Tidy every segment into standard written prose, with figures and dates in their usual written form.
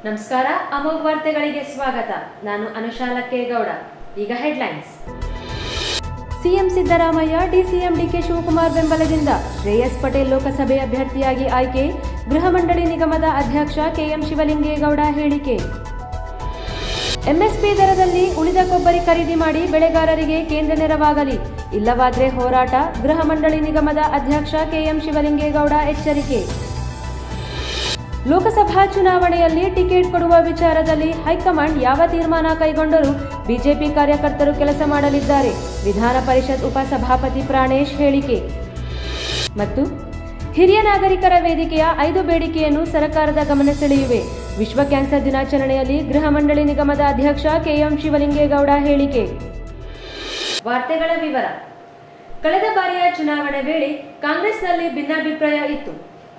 ನಮಸ್ಕಾರ, ಅಮೋಘ ವಾರ್ತೆಗಳಿಗೆ ಸ್ವಾಗತ. ನಾನು ಅನುಷಾ ಲಕ್ಕೇಗೌಡ. ಈಗ headlines. CM Siddaramaiah DCM DK Shivakumar ಬೆಂಬಲದಿಂದ ಶ್ರೇಯಸ್ ಪಟೇಲ್ ಲೋಕಸಭೆ ಅಭ್ಯರ್ಥಿಯಾಗಿ ಆಯ್ಕೆ. ಗೃಹ ಮಂಡಳಿ ನಿಗಮದ ಅಧ್ಯಕ್ಷ ಕೆಎಂ ಶಿವಲಿಂಗೇಗೌಡ ಹೇಳಿಕೆ. ಎಂಎಸ್ಪಿ ದರದಲ್ಲಿ ಉಳಿದ ಕೊಬ್ಬರಿ ಖರೀದಿ ಮಾಡಿ ಬೆಳೆಗಾರರಿಗೆ ಕೇಂದ್ರ ನೆರವಾಗಲಿ, ಇಲ್ಲವಾದರೆ ಹೋರಾಟ. ಗೃಹ ಮಂಡಳಿ ನಿಗಮದ ಅಧ್ಯಕ್ಷ ಕೆಎಂ ಶಿವಲಿಂಗೇಗೌಡ ಎಚ್ಚರಿಕೆ. ಲೋಕಸಭಾ ಚುನಾವಣೆಯಲ್ಲಿ ಟಿಕೆಟ್ ಕೊಡುವ ವಿಚಾರದಲ್ಲಿ ಹೈಕಮಾಂಡ್ ಯಾವ ತೀರ್ಮಾನ ಕೈಗೊಂಡರೂ ಬಿಜೆಪಿ ಕಾರ್ಯಕರ್ತರು ಕೆಲಸ ಮಾಡಲಿದ್ದಾರೆ. ವಿಧಾನ ಪರಿಷತ್ ಉಪಸಭಾಪತಿ ಪ್ರಾಣೇಶ್ ಹೇಳಿಕೆ. ಮತ್ತು ಹಿರಿಯ ನಾಗರಿಕರ ವೇದಿಕೆಯ 5 ಬೇಡಿಕೆಯನ್ನು ಸರ್ಕಾರದ ಗಮನ ಸೆಳೆಯುವೆ. ವಿಶ್ವ ಕ್ಯಾನ್ಸರ್ ದಿನಾಚರಣೆಯಲ್ಲಿ ಗೃಹ ಮಂಡಳಿ ನಿಗಮದ ಅಧ್ಯಕ್ಷ ಕೆಎಂ ಶಿವಲಿಂಗೇಗೌಡ ಹೇಳಿಕೆ. ವಾರ್ತೆಗಳ ವಿವರ. ಕಳೆದ ಬಾರಿಯ ಚುನಾವಣೆ ವೇಳೆ ಕಾಂಗ್ರೆಸ್ನಲ್ಲಿ ಭಿನ್ನಾಭಿಪ್ರಾಯ ಇತ್ತು.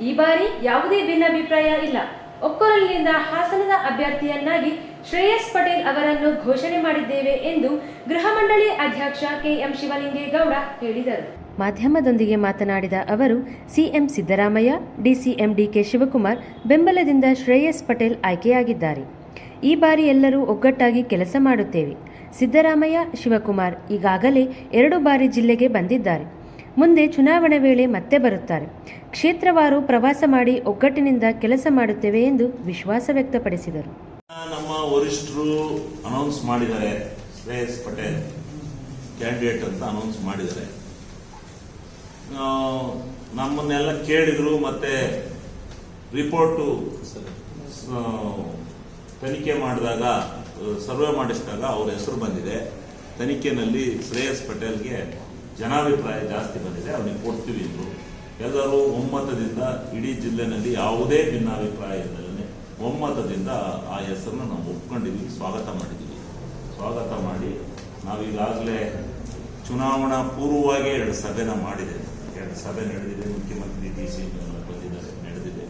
ಈ ಬಾರಿ ಯಾವುದೇ ಭಿನ್ನಾಭಿಪ್ರಾಯ ಇಲ್ಲ. ಒಕ್ಕೊರಲಿನಿಂದ ಹಾಸನದ ಅಭ್ಯರ್ಥಿಯನ್ನಾಗಿ ಶ್ರೇಯಸ್ ಪಟೇಲ್ ಅವರನ್ನು ಘೋಷಣೆ ಮಾಡಿದ್ದೇವೆ ಎಂದು ಗೃಹ ಮಂಡಳಿ ಅಧ್ಯಕ್ಷ ಕೆಎಂ ಶಿವಲಿಂಗೇಗೌಡ ಹೇಳಿದರು. ಮಾಧ್ಯಮದೊಂದಿಗೆ ಮಾತನಾಡಿದ ಅವರು, CM Siddaramaiah, DCM DK Shivakumar ಬೆಂಬಲದಿಂದ ಶ್ರೇಯಸ್ ಪಟೇಲ್ ಆಯ್ಕೆಯಾಗಿದ್ದಾರೆ. ಈ ಬಾರಿ ಎಲ್ಲರೂ ಒಗ್ಗಟ್ಟಾಗಿ ಕೆಲಸ ಮಾಡುತ್ತೇವೆ. ಸಿದ್ದರಾಮಯ್ಯ, ಶಿವಕುಮಾರ್ ಈಗಾಗಲೇ 2 ಬಾರಿ ಜಿಲ್ಲೆಗೆ ಬಂದಿದ್ದಾರೆ. ಮುಂದೆ ಚುನಾವಣೆ ವೇಳೆ ಮತ್ತೆ ಬರುತ್ತಾರೆ. ಕ್ಷೇತ್ರವಾರು ಪ್ರವಾಸ ಮಾಡಿ ಒಗ್ಗಟ್ಟಿನಿಂದ ಕೆಲಸ ಮಾಡುತ್ತೇವೆ ಎಂದು ವಿಶ್ವಾಸ ವ್ಯಕ್ತಪಡಿಸಿದರು. ನಮ್ಮ ವರಿಷ್ಠರು ಅನೌನ್ಸ್ ಮಾಡಿದ್ದಾರೆ, ಶ್ರೇಯಸ್ ಪಟೇಲ್ ಕ್ಯಾಂಡಿಡೇಟ್ ಅಂತ ಅನೌನ್ಸ್ ಮಾಡಿದ್ದಾರೆ. ನಮ್ಮನ್ನೆಲ್ಲ ಕೇಳಿದ್ರು, ಮತ್ತೆ ರಿಪೋರ್ಟು ತನಿಖೆ ಮಾಡಿದಾಗ, ಸರ್ವೆ ಮಾಡಿಸಿದಾಗ ಅವ್ರ ಹೆಸರು ಬಂದಿದೆ. ತನಿಖೆನಲ್ಲಿ ಶ್ರೇಯಸ್ ಪಟೇಲ್ಗೆ ಜನಾಭಿಪ್ರಾಯ ಜಾಸ್ತಿ ಬಂದಿದೆ, ಅವನಿಗೆ ಕೊಡ್ತೀವಿ ಅಂದರು. ಎಲ್ಲರೂ ಒಮ್ಮತದಿಂದ, ಇಡೀ ಜಿಲ್ಲೆನಲ್ಲಿ ಯಾವುದೇ ಭಿನ್ನಾಭಿಪ್ರಾಯ ಇಲ್ಲದೇ ಒಮ್ಮತದಿಂದ ಆ ಹೆಸರನ್ನು ನಾವು ಒಪ್ಕೊಂಡಿದ್ದೀವಿ, ಸ್ವಾಗತ ಮಾಡಿದ್ದೀವಿ. ಸ್ವಾಗತ ಮಾಡಿ ನಾವೀಗಾಗಲೇ ಚುನಾವಣಾ ಪೂರ್ವವಾಗಿ 2 ಸಭೆನ ಮಾಡಿದೆ. 2 ಸಭೆ ನಡೆದಿದೆ. ಮುಖ್ಯಮಂತ್ರಿ ಡಿಸಿ ಬಂದಿದ್ದಾರೆ, ನಡೆದಿದೆ.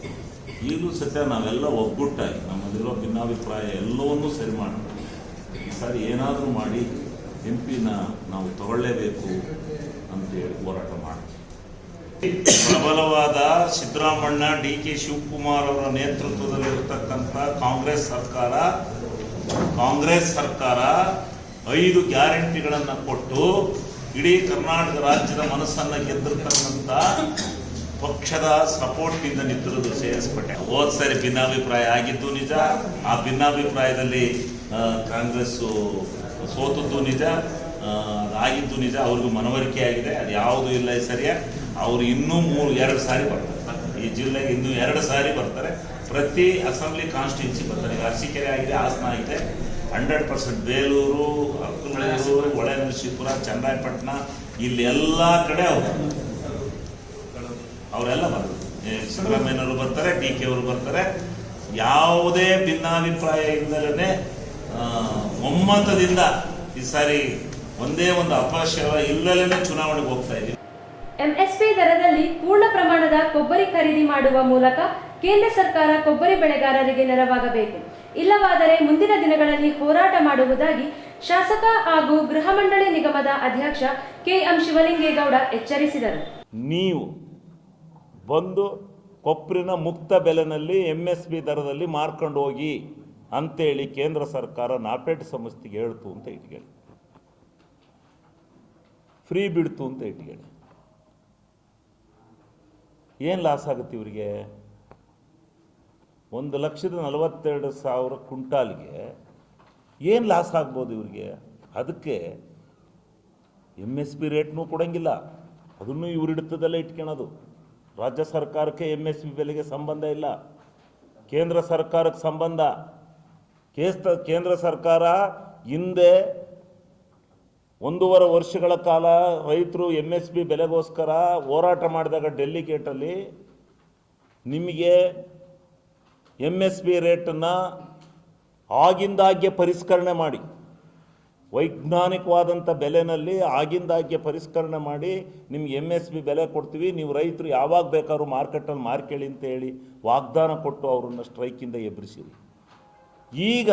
ಈಗಲೂ ಸತ್ಯ ನಾವೆಲ್ಲ ಒಗ್ಗಟ್ಟಾಗಿ ನಮ್ಮಲ್ಲಿರೋ ಭಿನ್ನಾಭಿಪ್ರಾಯ ಎಲ್ಲವನ್ನೂ ಸರಿ ಮಾಡೋಣ. ಈ ಸಾರಿ ಏನಾದರೂ ಮಾಡಿ ಎಂಪಿನ ನಾವು ತಗೊಳ್ಳೇಬೇಕು ಅಂತೇಳಿ ಹೋರಾಟ ಮಾಡ್ತೀವಿ. ಪ್ರಬಲವಾದ ಸಿದ್ದರಾಮಣ್ಣ, ಡಿಕೆ ಶಿವಕುಮಾರ್ ಅವರ ನೇತೃತ್ವದಲ್ಲಿರತಕ್ಕಂಥ ಕಾಂಗ್ರೆಸ್ ಸರ್ಕಾರ 5 ಗ್ಯಾರಂಟಿಗಳನ್ನು ಕೊಟ್ಟು ಇಡೀ ಕರ್ನಾಟಕ ರಾಜ್ಯದ ಮನಸ್ಸನ್ನು ಗೆದ್ದಿರತಕ್ಕಂಥ ಪಕ್ಷದ ಸಪೋರ್ಟ್ನಿಂದ ನಿಂತಿರೋದು ಶ್ರೇಯಸ್ ಪಟೇಲ್. ಹೋದ ಸರಿ ಭಿನ್ನಾಭಿಪ್ರಾಯ ಆಗಿದ್ದು ನಿಜ. ಆ ಭಿನ್ನಾಭಿಪ್ರಾಯದಲ್ಲಿ ಕಾಂಗ್ರೆಸ್ ಸೋತದ್ದು ನಿಜ, ಅದಾಗಿದ್ದು ನಿಜ. ಅವ್ರಿಗೂ ಮನವರಿಕೆ ಆಗಿದೆ. ಅದು ಯಾವುದೂ ಇಲ್ಲ ಈ ಸರಿಯ. ಅವರು ಇನ್ನೂ 2 ಸಾರಿ ಬರ್ತಾರೆ. ಈ ಜಿಲ್ಲೆಗೆ ಇನ್ನೂ 2 ಸಾರಿ ಬರ್ತಾರೆ. ಪ್ರತಿ ಅಸೆಂಬ್ಲಿ ಕಾನ್ಸ್ಟಿಟ್ಯೂನ್ಸಿ ಬರ್ತಾರೆ. ಈಗ ಅರಸೀಕೆರೆ ಆಗಿದೆ, ಹಾಸನ ಆಗಿದೆ, 100% ಬೇಲೂರು, ಅಕ್ಕಮಗಳೂರು, ಹೊಳೆನರಸೀಪುರ, ಚನ್ನರಾಯಪಟ್ಟಣ, ಇಲ್ಲಿ ಎಲ್ಲ ಕಡೆ ಅವರೆಲ್ಲ ಬರ್ತಾರೆ. ಸಿದ್ದರಾಮಯ್ಯನವರು ಬರ್ತಾರೆ, ಡಿಕೆ ಅವರು ಬರ್ತಾರೆ. ಯಾವುದೇ ಭಿನ್ನಾಭಿಪ್ರಾಯ ಇಲ್ಲದೇ ಒಮ್ಮತದಿಂದ ಈ ಸಾರಿ ಒಂದೇ ಒಂದು ಅವಕಾಶ ಇಲ್ಲದೇ ಚುನಾವಣೆಗೆ ಹೋಗ್ತಾ ಇದ್ದೀವಿ. ಎಂಎಸ್ಪಿ ದರದಲ್ಲಿ ಪೂರ್ಣ ಪ್ರಮಾಣದ ಕೊಬ್ಬರಿ ಖರೀದಿ ಮಾಡುವ ಮೂಲಕ ಕೇಂದ್ರ ಸರ್ಕಾರ ಕೊಬ್ಬರಿ ಬೆಳೆಗಾರರಿಗೆ ನೆರವಾಗಬೇಕು, ಇಲ್ಲವಾದರೆ ಮುಂದಿನ ದಿನಗಳಲ್ಲಿ ಹೋರಾಟ ಮಾಡುವುದಾಗಿ ಶಾಸಕ ಹಾಗೂ ಗೃಹ ಮಂಡಳಿ ನಿಗಮದ ಅಧ್ಯಕ್ಷ ಕೆಎಂ ಶಿವಲಿಂಗೇಗೌಡ ಎಚ್ಚರಿಸಿದರು. ನೀವು ಬಂದು ಕೊಬ್ಬರಿನ ಮುಕ್ತ ಬೆಲೆನಲ್ಲಿ ಎಂಎಸ್ಪಿ ದರದಲ್ಲಿ ಮಾರ್ಕೊಂಡು ಹೋಗಿ ಅಂತೇಳಿ ಕೇಂದ್ರ ಸರ್ಕಾರ ನಾಪೆಡ್ ಸಂಸ್ಥೆಗೆ ಹೇಳ್ತು ಅಂತ ಇಟ್ಕೊಳ್ಳಿ, ಫ್ರೀ ಬಿಡ್ತು ಅಂತ ಇಟ್ಕೊಳ್ಳಿ. ಏನು ಲಾಸ್ ಆಗುತ್ತೆ ಇವರಿಗೆ? 1,42,000 ಕ್ವಿಂಟಾಲ್ಗೆ ಏನು ಲಾಸ್ ಆಗ್ಬೋದು ಇವರಿಗೆ? ಅದಕ್ಕೆ MSP ರೇಟ್ನೂ ಕೊಡೋಂಗಿಲ್ಲ, ಅದನ್ನು ಇವ್ರು ಹಿಡಿತದಲ್ಲೇ ಇಟ್ಕೊಳ್ಳೋದು. ರಾಜ್ಯ ಸರ್ಕಾರಕ್ಕೆ MSP ಬೆಲೆಗೆ ಸಂಬಂಧ ಇಲ್ಲ, ಕೇಂದ್ರ ಸರ್ಕಾರಕ್ಕೆ ಸಂಬಂಧ. ಕೇಂದ್ರ ಸರ್ಕಾರ ಹಿಂದೆ 1.5 ವರ್ಷಗಳ ಕಾಲ ರೈತರು MSP ಬೆಲೆಗೋಸ್ಕರ ಹೋರಾಟ ಮಾಡಿದಾಗ ಡೆಲ್ಲಿ ಗೇಟಲ್ಲಿ ನಿಮಗೆ MSP ರೇಟನ್ನು ಆಗಿಂದಾಗ್ಗೆ ಪರಿಷ್ಕರಣೆ ಮಾಡಿ, ವೈಜ್ಞಾನಿಕವಾದಂಥ ಬೆಲೆನಲ್ಲಿ ಆಗಿಂದಾಗ್ಗೆ ಪರಿಷ್ಕರಣೆ ಮಾಡಿ ನಿಮ್ಗೆ MSP ಬೆಲೆ ಕೊಡ್ತೀವಿ, ನೀವು ರೈತರು ಯಾವಾಗ ಬೇಕಾದ್ರೂ ಮಾರ್ಕೆಟಲ್ಲಿ ಮಾರ್ಕೊಳ್ಳಿ ಅಂತ ಹೇಳಿ ವಾಗ್ದಾನ ಕೊಟ್ಟು ಅವರನ್ನು ಸ್ಟ್ರೈಕಿಂದ ಎಬ್ಬರಿಸಿರಿ. ಈಗ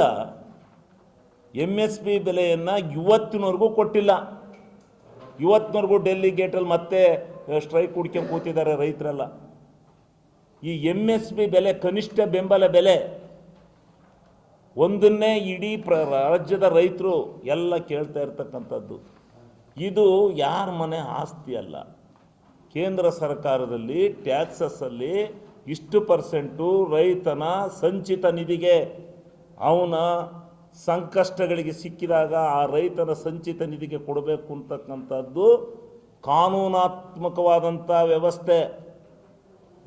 MSP ಬೆಲೆಯನ್ನು ಇವತ್ತಿನವರೆಗೂ ಕೊಟ್ಟಿಲ್ಲ. ಇವತ್ತಿನವರೆಗೂ ಡೆಲ್ಲಿ ಗೇಟಲ್ಲಿ ಮತ್ತೆ ಸ್ಟ್ರೈಕ್ ಹುಡ್ಕೊಂಡು ಕೂತಿದ್ದಾರೆ ರೈತರೆಲ್ಲ. ಈ MSP ಬೆಲೆ, ಕನಿಷ್ಠ ಬೆಂಬಲ ಬೆಲೆ ಒಂದನ್ನೇ ಇಡೀ ರಾಜ್ಯದ ರೈತರು ಎಲ್ಲ ಕೇಳ್ತಾ ಇರ್ತಕ್ಕಂಥದ್ದು. ಇದು ಯಾರ ಮನೆ ಆಸ್ತಿ ಅಲ್ಲ. ಕೇಂದ್ರ ಸರ್ಕಾರದಲ್ಲಿ ಟ್ಯಾಕ್ಸಸ್ಸಲ್ಲಿ ಇಷ್ಟು ಪರ್ಸೆಂಟು ರೈತನ ಸಂಚಿತ ನಿಧಿಗೆ, ಅವನ ಸಂಕಷ್ಟಗಳಿಗೆ ಸಿಕ್ಕಿದಾಗ ಆ ರೈತನ ಸಂಚಿತ ನಿಧಿಗೆ ಕೊಡಬೇಕು ಅಂತಕ್ಕಂಥದ್ದು ಕಾನೂನಾತ್ಮಕವಾದಂಥ ವ್ಯವಸ್ಥೆ.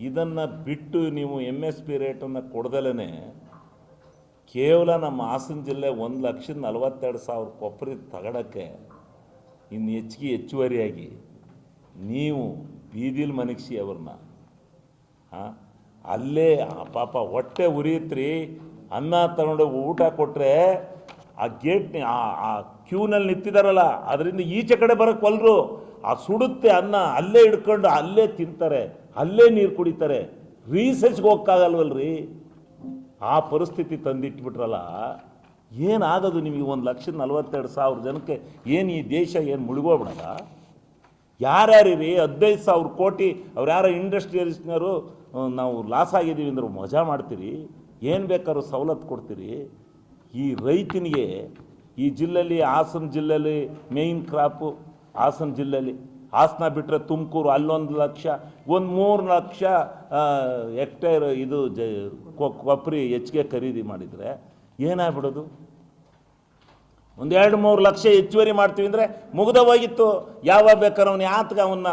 ಇದನ್ನು ಬಿಟ್ಟು ನೀವು MSP ರೇಟನ್ನು ಕೊಡ್ದಲೇ ಕೇವಲ ನಮ್ಮ ಹಾಸನ ಜಿಲ್ಲೆ 1,42,000 ಕೊಬ್ಬರಿ ತಗೊಳಕ್ಕೆ ಇನ್ನು ಹೆಚ್ಚುವರಿಯಾಗಿ ನೀವು ಬೀದಿಲಿ ಮನಗಿಸಿ ಅವ್ರನ್ನ ಅಲ್ಲೇ ಪಾಪ ಹೊಟ್ಟೆ ಉರಿಯುತ್ರಿ. ಅನ್ನ ತಗೊಂಡು ಊಟ ಕೊಟ್ಟರೆ ಆ ಗೇಟ್ನಿ ಆ ಕ್ಯೂನಲ್ಲಿ ನಿಂತಿದ್ದಾರಲ್ಲ ಅದರಿಂದ ಈಚೆ ಕಡೆ ಬರೋಕ್ಕೆ ಒಲ್ರು. ಆ ಸುಡುತ್ತೆ ಅನ್ನ, ಅಲ್ಲೇ ಹಿಡ್ಕೊಂಡು ಅಲ್ಲೇ ತಿಂತಾರೆ, ಅಲ್ಲೇ ನೀರು ಕುಡಿತಾರೆ. ರೀಸರ್ಚ್ಗೆ ಹೋಗೋಕ್ಕಾಗಲ್ವಲ್ರಿ. ಆ ಪರಿಸ್ಥಿತಿ ತಂದಿಟ್ಬಿಟ್ರಲ್ಲ. ಏನಾಗೋದು ನಿಮಗೆ? 1,42,000 ಜನಕ್ಕೆ ಏನು ಈ ದೇಶ ಏನು ಮುಳುಗೋಗ್ಬಿಡಲ್ಲ? ಯಾರ್ಯಾರೀ 15,000 ಕೋಟಿ ಅವ್ರು ಯಾರೋ ಇಂಡಸ್ಟ್ರಿಯಲಿಸ್ಟ್ನವರು ನಾವು ಲಾಸ್ ಆಗಿದ್ದೀವಿ ಅಂದ್ರೆ ಮಜಾ ಮಾಡ್ತೀರಿ, ಏನು ಬೇಕಾದ್ರೂ ಸವಲತ್ತು ಕೊಡ್ತೀರಿ. ಈ ರೈತನಿಗೆ ಈ ಜಿಲ್ಲೆಯಲ್ಲಿ, ಹಾಸನ ಜಿಲ್ಲೆಯಲ್ಲಿ ಮೇಯ್ನ್ ಕ್ರಾಪು ಹಾಸನ ಜಿಲ್ಲೆಯಲ್ಲಿ. ಹಾಸನ ಬಿಟ್ಟರೆ ತುಮಕೂರು ಅಲ್ಲೊಂದು ಲಕ್ಷ, 3 ಲಕ್ಷ ಹೆಕ್ಟೇರ್ ಇದು ಕೊಬ್ಬರಿ ಹೆಚ್ಚಿಗೆ ಖರೀದಿ ಮಾಡಿದರೆ ಏನಾಗ್ಬಿಡೋದು? 2-3 ಲಕ್ಷ ಹೆಚ್ಚುವರಿ ಮಾಡ್ತೀವಿ ಅಂದರೆ ಮುಗ್ದ ಹೋಗಿತ್ತು. ಯಾವಾಗ ಬೇಕಾದ್ರೆ ಅವನು ಯಾತ್ಗೆ ಅವನ್ನ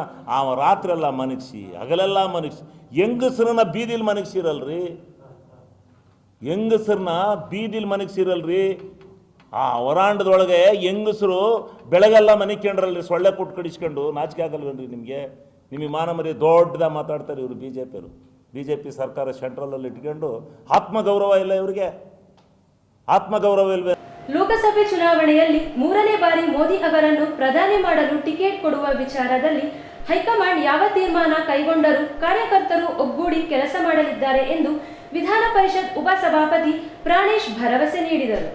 ರಾತ್ರಿ ಎಲ್ಲ ಮನಗಿಸಿ ಹಗಲೆಲ್ಲ ಮನಗಿಸಿ. ಹೆಂಗಸ್ರನ್ನ ಬೀದಿಲಿ ಮನಗಿಸಿರಲ್ರಿ, ಹೆಂಗಸ್ರನ್ನ ಬೀದಿಲಿ ಮನಗಿಸಿರಲ್ರಿ. ಆ ಹೊರಾಂಡದೊಳಗೆ ಹೆಂಗಸರು ಬೆಳಗೆಲ್ಲ ಮನಿಕೊಂಡ್ರಲ್ರಿ, ಸೊಳ್ಳೆ ಕುಟ್ಟು ಕಡಿಸ್ಕೊಂಡು. ನಾಚಿಕೆ ಆಗಲ್ವೇನ್ರಿ ನಿಮಗೆ? ನಿಮಗೆ ಮಾನ ಮರಿ ದೊಡ್ಡದಾಗ ಮಾತಾಡ್ತಾರೆ ಇವರು BJP ಸರ್ಕಾರ ಸೆಂಟ್ರಲಲ್ಲಿ ಇಟ್ಕೊಂಡು. ಆತ್ಮಗೌರವ ಇಲ್ಲ ಇವರಿಗೆ, ಆತ್ಮಗೌರವ ಇಲ್ವೇ? ಲೋಕಸಭೆ ಚುನಾವಣೆಯಲ್ಲಿ 3ನೇ ಬಾರಿ ಮೋದಿ ಅವರನ್ನು ಪ್ರಧಾನಿ ಮಾಡಲು ಟಿಕೆಟ್ ಕೊಡುವ ವಿಚಾರದಲ್ಲಿ ಹೈಕಮಾಂಡ್ ಯಾವ ತೀರ್ಮಾನ ಕೈಗೊಂಡರೂ ಕಾರ್ಯಕರ್ತರು ಒಗ್ಗೂಡಿ ಕೆಲಸ ಮಾಡಲಿದ್ದಾರೆ ಎಂದು ವಿಧಾನ ಪರಿಷತ್ ಉಪಸಭಾಪತಿ ಪ್ರಾಣೇಶ್ ಭರವಸೆ ನೀಡಿದರು.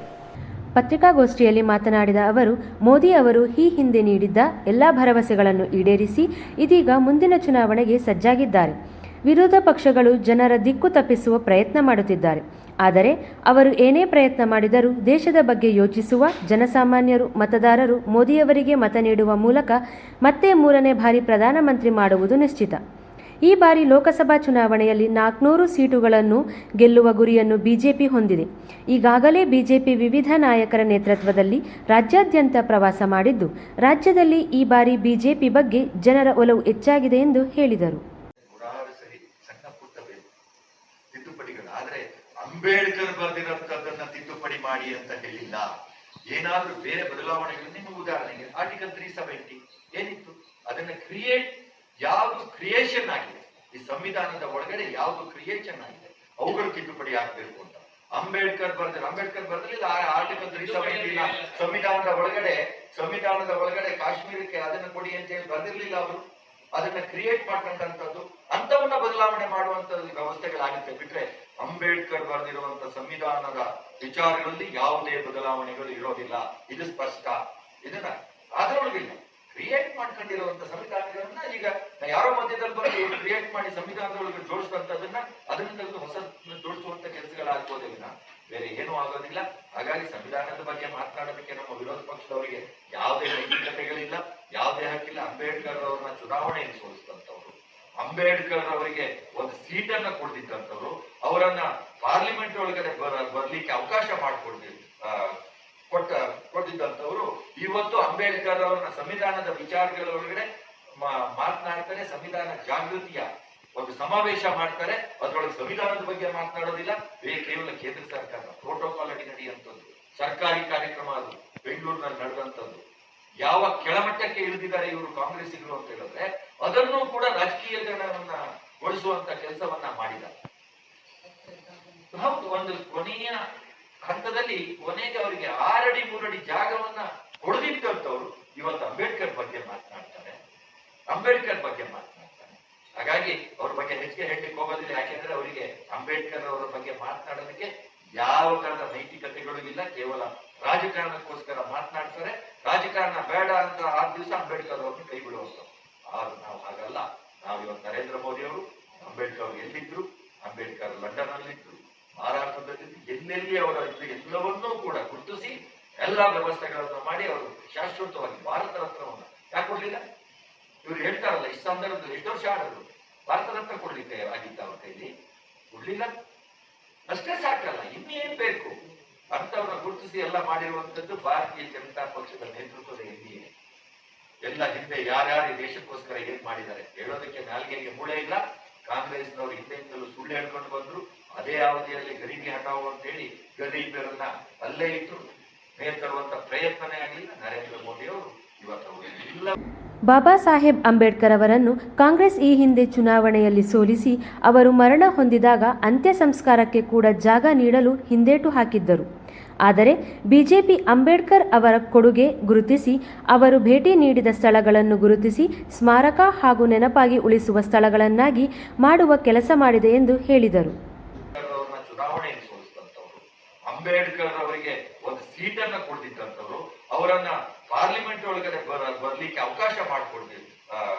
ಪತ್ರಿಕಾಗೋಷ್ಠಿಯಲ್ಲಿ ಮಾತನಾಡಿದ ಅವರು, ಮೋದಿ ಅವರು ಈ ಹಿಂದೆ ನೀಡಿದ್ದ ಎಲ್ಲ ಭರವಸೆಗಳನ್ನು ಈಡೇರಿಸಿ ಇದೀಗ ಮುಂದಿನ ಚುನಾವಣೆಗೆ ಸಜ್ಜಾಗಿದ್ದಾರೆ. ವಿರೋಧ ಪಕ್ಷಗಳು ಜನರ ದಿಕ್ಕು ತಪ್ಪಿಸುವ ಪ್ರಯತ್ನ ಮಾಡುತ್ತಿದ್ದಾರೆ. ಆದರೆ ಅವರು ಏನೇ ಪ್ರಯತ್ನ ಮಾಡಿದರೂ ದೇಶದ ಬಗ್ಗೆ ಯೋಚಿಸುವ ಜನಸಾಮಾನ್ಯರು, ಮತದಾರರು ಮೋದಿಯವರಿಗೆ ಮತ ನೀಡುವ ಮೂಲಕ ಮತ್ತೆ 3ನೇ ಬಾರಿ ಪ್ರಧಾನಮಂತ್ರಿ ಮಾಡುವುದು ನಿಶ್ಚಿತ. ಈ ಬಾರಿ ಲೋಕಸಭಾ ಚುನಾವಣೆಯಲ್ಲಿ 400 ಸೀಟುಗಳನ್ನು ಗೆಲ್ಲುವ ಗುರಿಯನ್ನು ಬಿಜೆಪಿ ಹೊಂದಿದೆ. ಈಗಾಗಲೇ ಬಿಜೆಪಿ ವಿವಿಧ ನಾಯಕರ ನೇತೃತ್ವದಲ್ಲಿ ರಾಜ್ಯಾದ್ಯಂತ ಪ್ರವಾಸ ಮಾಡಿದ್ದು, ರಾಜ್ಯದಲ್ಲಿ ಈ ಬಾರಿ ಬಿಜೆಪಿ ಬಗ್ಗೆ ಜನರ ಒಲವು ಹೆಚ್ಚಾಗಿದೆ ಎಂದು ಹೇಳಿದರು. ಅಂಬೇಡ್ಕರ್ ಬರೆದಿರೋದನ್ನ ತಿದ್ದುಪಡಿ ಮಾಡಿ ಅಂತ ಹೇಳಿಲ್ಲ. ಏನಾದ್ರೂ ಬೇರೆ ಬದಲಾವಣೆಗಳು, ನಿಮ್ಮ ಉದಾಹರಣೆಗೆ ಆರ್ಟಿಕಲ್ 370 ಏನಿತ್ತು, ಅದನ್ನ ಯಾವುದು ಕ್ರಿಯೇಷನ್ ಆಗಿದೆ, ಈ ಸಂವಿಧಾನದ ಒಳಗಡೆ ಯಾವುದು ಕ್ರಿಯೇಷನ್ ಆಗಿದೆ ಅವುಗಳು ತಿದ್ದುಪಡಿ ಆಗ್ಬೇಕು ಅಂತ ಅಂಬೇಡ್ಕರ್ ಬರೆದಿಲ್ಲ. ಆರ್ಟಿಕಲ್ 370 ಸಂವಿಧಾನದ ಒಳಗಡೆ ಕಾಶ್ಮೀರಕ್ಕೆ ಅದನ್ನ ಕೊಡಿ ಅಂತ ಹೇಳಿ ಬರೆದಿರ್ಲಿಲ್ಲ. ಅವರು ಅದನ್ನ ಕ್ರಿಯೇಟ್ ಮಾಡ್ಕೊಂಡಂತದ್ದು, ಅಂತವನ್ನ ಬದಲಾವಣೆ ಮಾಡುವಂತ ವ್ಯವಸ್ಥೆಗಳಾಗುತ್ತೆ. ಬಿಟ್ರೆ ಅಂಬೇಡ್ಕರ್ ಬರೆದಿರುವಂತ ಸಂವಿಧಾನದ ವಿಚಾರಗಳಲ್ಲಿ ಯಾವುದೇ ಬದಲಾವಣೆಗಳು ಇರೋದಿಲ್ಲ. ಇದು ಸ್ಪಷ್ಟ. ಇದನ್ನ ಅದರೊಳಗಿಲ್ಲ ಕ್ರಿಯೇಟ್ ಮಾಡ್ಕೊಂಡಿರುವಂತ ಸಂವಿಧಾನಗಳನ್ನ ಈಗ ಯಾರೋ ಮಧ್ಯದಲ್ಲಿ ಬಂದು ಕ್ರಿಯೇಟ್ ಮಾಡಿ ಸಂವಿಧಾನದೊಳಗೆ ಜೋಡಿಸುವಂತದನ್ನ ಅದನ್ನ ತೆಗೆದು ಹೊಸ ಜೋಡಿಸುವಂತ ಕೆಲಸಗಳಾಗ್ಬೋದಿಲ್ಲ, ಬೇರೆ ಏನೂ ಆಗೋದಿಲ್ಲ. ಹಾಗಾಗಿ ಸಂವಿಧಾನದ ಬಗ್ಗೆ ಮಾತನಾಡೋದಕ್ಕೆ ನಮ್ಮ ವಿರೋಧ ಪಕ್ಷದವರಿಗೆ ಯಾವುದೇ ನೈತಿಕತೆಗಳಿಲ್ಲ, ಯಾವುದೇ ಹಕ್ಕಿಲ್ಲ. ಅಂಬೇಡ್ಕರ್ ಅವ್ರನ್ನ ಚುನಾವಣೆಯಲ್ಲಿ ಸೋಲಿಸಿದಂತವ್ರು, ಅಂಬೇಡ್ಕರ್ ಅವರಿಗೆ ಒಂದು ಸೀಟನ್ನ ಕೊಡ್ತಿದ್ದಂಥವ್ರು, ಅವರನ್ನ ಪಾರ್ಲಿಮೆಂಟ್ ಒಳಗಡೆ ಬರ್ಲಿಕ್ಕೆ ಅವಕಾಶ ಕೊಟ್ಟಿದ್ದಂಥವ್ರು ಇವತ್ತು ಅಂಬೇಡ್ಕರ್ ಅವ್ರನ್ನ ಸಂವಿಧಾನದ ವಿಚಾರಗಳ ಒಳಗಡೆ ಮಾತನಾಡ್ತಾರೆ. ಸಂವಿಧಾನ ಜಾಗೃತಿಯ ಒಂದು ಸಮಾವೇಶ ಮಾಡ್ತಾರೆ. ಅದರೊಳಗೆ ಸಂವಿಧಾನದ ಬಗ್ಗೆ ಮಾತನಾಡೋದಿಲ್ಲ. ಕೇವಲ ಕೇಂದ್ರ ಸರ್ಕಾರ ಪ್ರೋಟೋಕಾಲ್ ಅಡಿ ನಡೆಯುವಂಥದ್ದು ಸರ್ಕಾರಿ ಕಾರ್ಯಕ್ರಮ. ಅದು ಬೆಂಗಳೂರಿನಲ್ಲಿ ನಡೆದಂಥದ್ದು. ಯಾವ ಕೆಳಮಟ್ಟಕ್ಕೆ ಇಳಿದಿದ್ದಾರೆ ಇವರು ಕಾಂಗ್ರೆಸ್ಸಿಗರು ಅಂತ ಹೇಳಿದ್ರೆ ಅದನ್ನು ಕೂಡ ರಾಜಕೀಯಗಳನ್ನ ಗೊಳಿಸುವಂತ ಕೆಲಸವನ್ನ ಮಾಡಿದ್ದಾರೆ. ಹೌದು, ಒಂದು ಕೊನೆಯ ಹಂತದಲ್ಲಿ ಕೊನೆಗೆ ಅವರಿಗೆ 6 ಅಡಿ 3 ಅಡಿ ಜಾಗವನ್ನ ಕೊಡದಿದ್ದಂಥವ್ರು ಇವತ್ತು ಅಂಬೇಡ್ಕರ್ ಬಗ್ಗೆ ಮಾತನಾಡ್ತಾರೆ. ಹಾಗಾಗಿ ಅವ್ರ ಬಗ್ಗೆ ಹೆಚ್ಚಿಗೆ ಹೇಳಲಿಕ್ಕೆ ಹೋಗೋದಿಲ್ಲ. ಯಾಕೆಂದ್ರೆ ಅವರಿಗೆ ಅಂಬೇಡ್ಕರ್ ಅವರ ಬಗ್ಗೆ ಮಾತನಾಡೋದಕ್ಕೆ ಯಾವ ತರದ ನೈತಿಕತೆಗಳು ಇಲ್ಲ. ಕೇವಲ ರಾಜಕಾರಣಕ್ಕೋಸ್ಕರ ಮಾತನಾಡ್ತಾರೆ. ರಾಜಕಾರಣ ಬೇಡ ಅಂತ 6 ದಿವಸ ಅಂಬೇಡ್ಕರ್ ಅವ್ರನ್ನ ಕೈ ಬಿಡುವಂತ. ಆದ್ರೆ ನಾವು ಹಾಗಲ್ಲ. ನಾವು ಇವತ್ತು ನರೇಂದ್ರ ಮೋದಿ ಅವರು ಅಂಬೇಡ್ಕರ್ ಎಲ್ಲಿದ್ರು? ಅಂಬೇಡ್ಕರ್ ಲಂಡನ್ ಅಲ್ಲಿದ್ರು, ಭಾರತದಲ್ಲಿ ಎಲ್ಲೆಲ್ಲಿ ಅವರ ಎಲ್ಲವನ್ನೂ ಕೂಡ ಗುರುತಿಸಿ ಎಲ್ಲಾ ವ್ಯವಸ್ಥೆಗಳನ್ನು ಮಾಡಿ ಅವರು ಶಾಶ್ವತವಾಗಿ ಭಾರತ ರತ್ನವನ್ನು ಯಾಕೆ ಕೊಡ್ಲಿಲ್ಲ? ಇವ್ರು ಹೇಳ್ತಾರಲ್ಲ, ಈ ಸಂದರ್ಭದಲ್ಲಿ ಎಷ್ಟು ವರ್ಷ ಆಡೋದು, ಭಾರತ ರತ್ನ ಕೊಡ್ಲಿಕ್ಕೆ ಆಗಿದ್ದ ಅವ್ರ ಕೈಲಿ? ಕೊಡ್ಲಿಲ್ಲ. ಅಷ್ಟೇ ಸಾಕಲ್ಲ, ಇನ್ನೇನ್ ಬೇಕು ಅಂತವ್ರನ್ನ ಗುರುತಿಸಿ ಎಲ್ಲ ಮಾಡಿರುವಂತದ್ದು ಭಾರತೀಯ ಜನತಾ ಪಕ್ಷದ ನೇತೃತ್ವದ ಎನ್ಡಿಎ. ಎಲ್ಲ ಹಿಂದೆ ಯಾರ್ಯಾರು ದೇಶಕ್ಕೋಸ್ಕರ ಏನ್ ಮಾಡಿದ್ದಾರೆ ಹೇಳೋದಕ್ಕೆ ನಾಲ್ಗೆಗೆ ಮೂಳೆ ಇಲ್ಲ. ಕಾಂಗ್ರೆಸ್ನವರು ಹಿಂದೆಯಿಂದಲೂ ಸುಳ್ಳು ಹೇಳ್ಕೊಂಡು ಬಂದ್ರು. ಅದೇ ಅವಧಿಯಲ್ಲಿ ಗರೀಬಿ ಹಟಾವು ಅಂತ ಹೇಳಿ ಗರೀಬರನ್ನ ಅಲ್ಲೇ ಇಟ್ಟು ಮೇಲ್ ತರುವಂತ ಪ್ರಯತ್ನನೇ ಆಗಲಿಲ್ಲ ನರೇಂದ್ರ ಮೋದಿ ಅವರು. ಇವತ್ತು ಎಲ್ಲ ಬಾಬಾ ಸಾಹೇಬ್ ಅಂಬೇಡ್ಕರ್ ಅವರನ್ನು ಕಾಂಗ್ರೆಸ್ ಈ ಹಿಂದೆ ಚುನಾವಣೆಯಲ್ಲಿ ಸೋಲಿಸಿ ಅವರು ಮರಣ ಹೊಂದಿದಾಗ ಅಂತ್ಯ ಸಂಸ್ಕಾರಕ್ಕೆ ಕೂಡ ಜಾಗ ನೀಡಲು ಹಿಂದೇಟು ಹಾಕಿದ್ದರು. ಆದರೆ ಬಿಜೆಪಿ ಅಂಬೇಡ್ಕರ್ ಅವರ ಕೊಡುಗೆ ಗುರುತಿಸಿ ಅವರು ಭೇಟಿ ನೀಡಿದ ಸ್ಥಳಗಳನ್ನು ಗುರುತಿಸಿ ಸ್ಮಾರಕ ಹಾಗೂ ನೆನಪಾಗಿ ಉಳಿಸುವ ಸ್ಥಳಗಳನ್ನಾಗಿ ಮಾಡುವ ಕೆಲಸ ಮಾಡಿದೆ ಎಂದು ಹೇಳಿದರು. ಚುನಾವಣೆಯಲ್ಲಿ ಸೋಲಿಸಿದಂತವರು, ಅಂಬೇಡ್ಕರ್ ಅವರಿಗೆ ಒಂದು ಸೀಟನ್ನ ಕೊಡ್ತಿದ್ದಂತವರು, ಅವರನ್ನ ಪಾರ್ಲಿಮೆಂಟ್ ಒಳಗಡೆ ಬರ್ಲಿಕ್ಕೆ ಅವಕಾಶ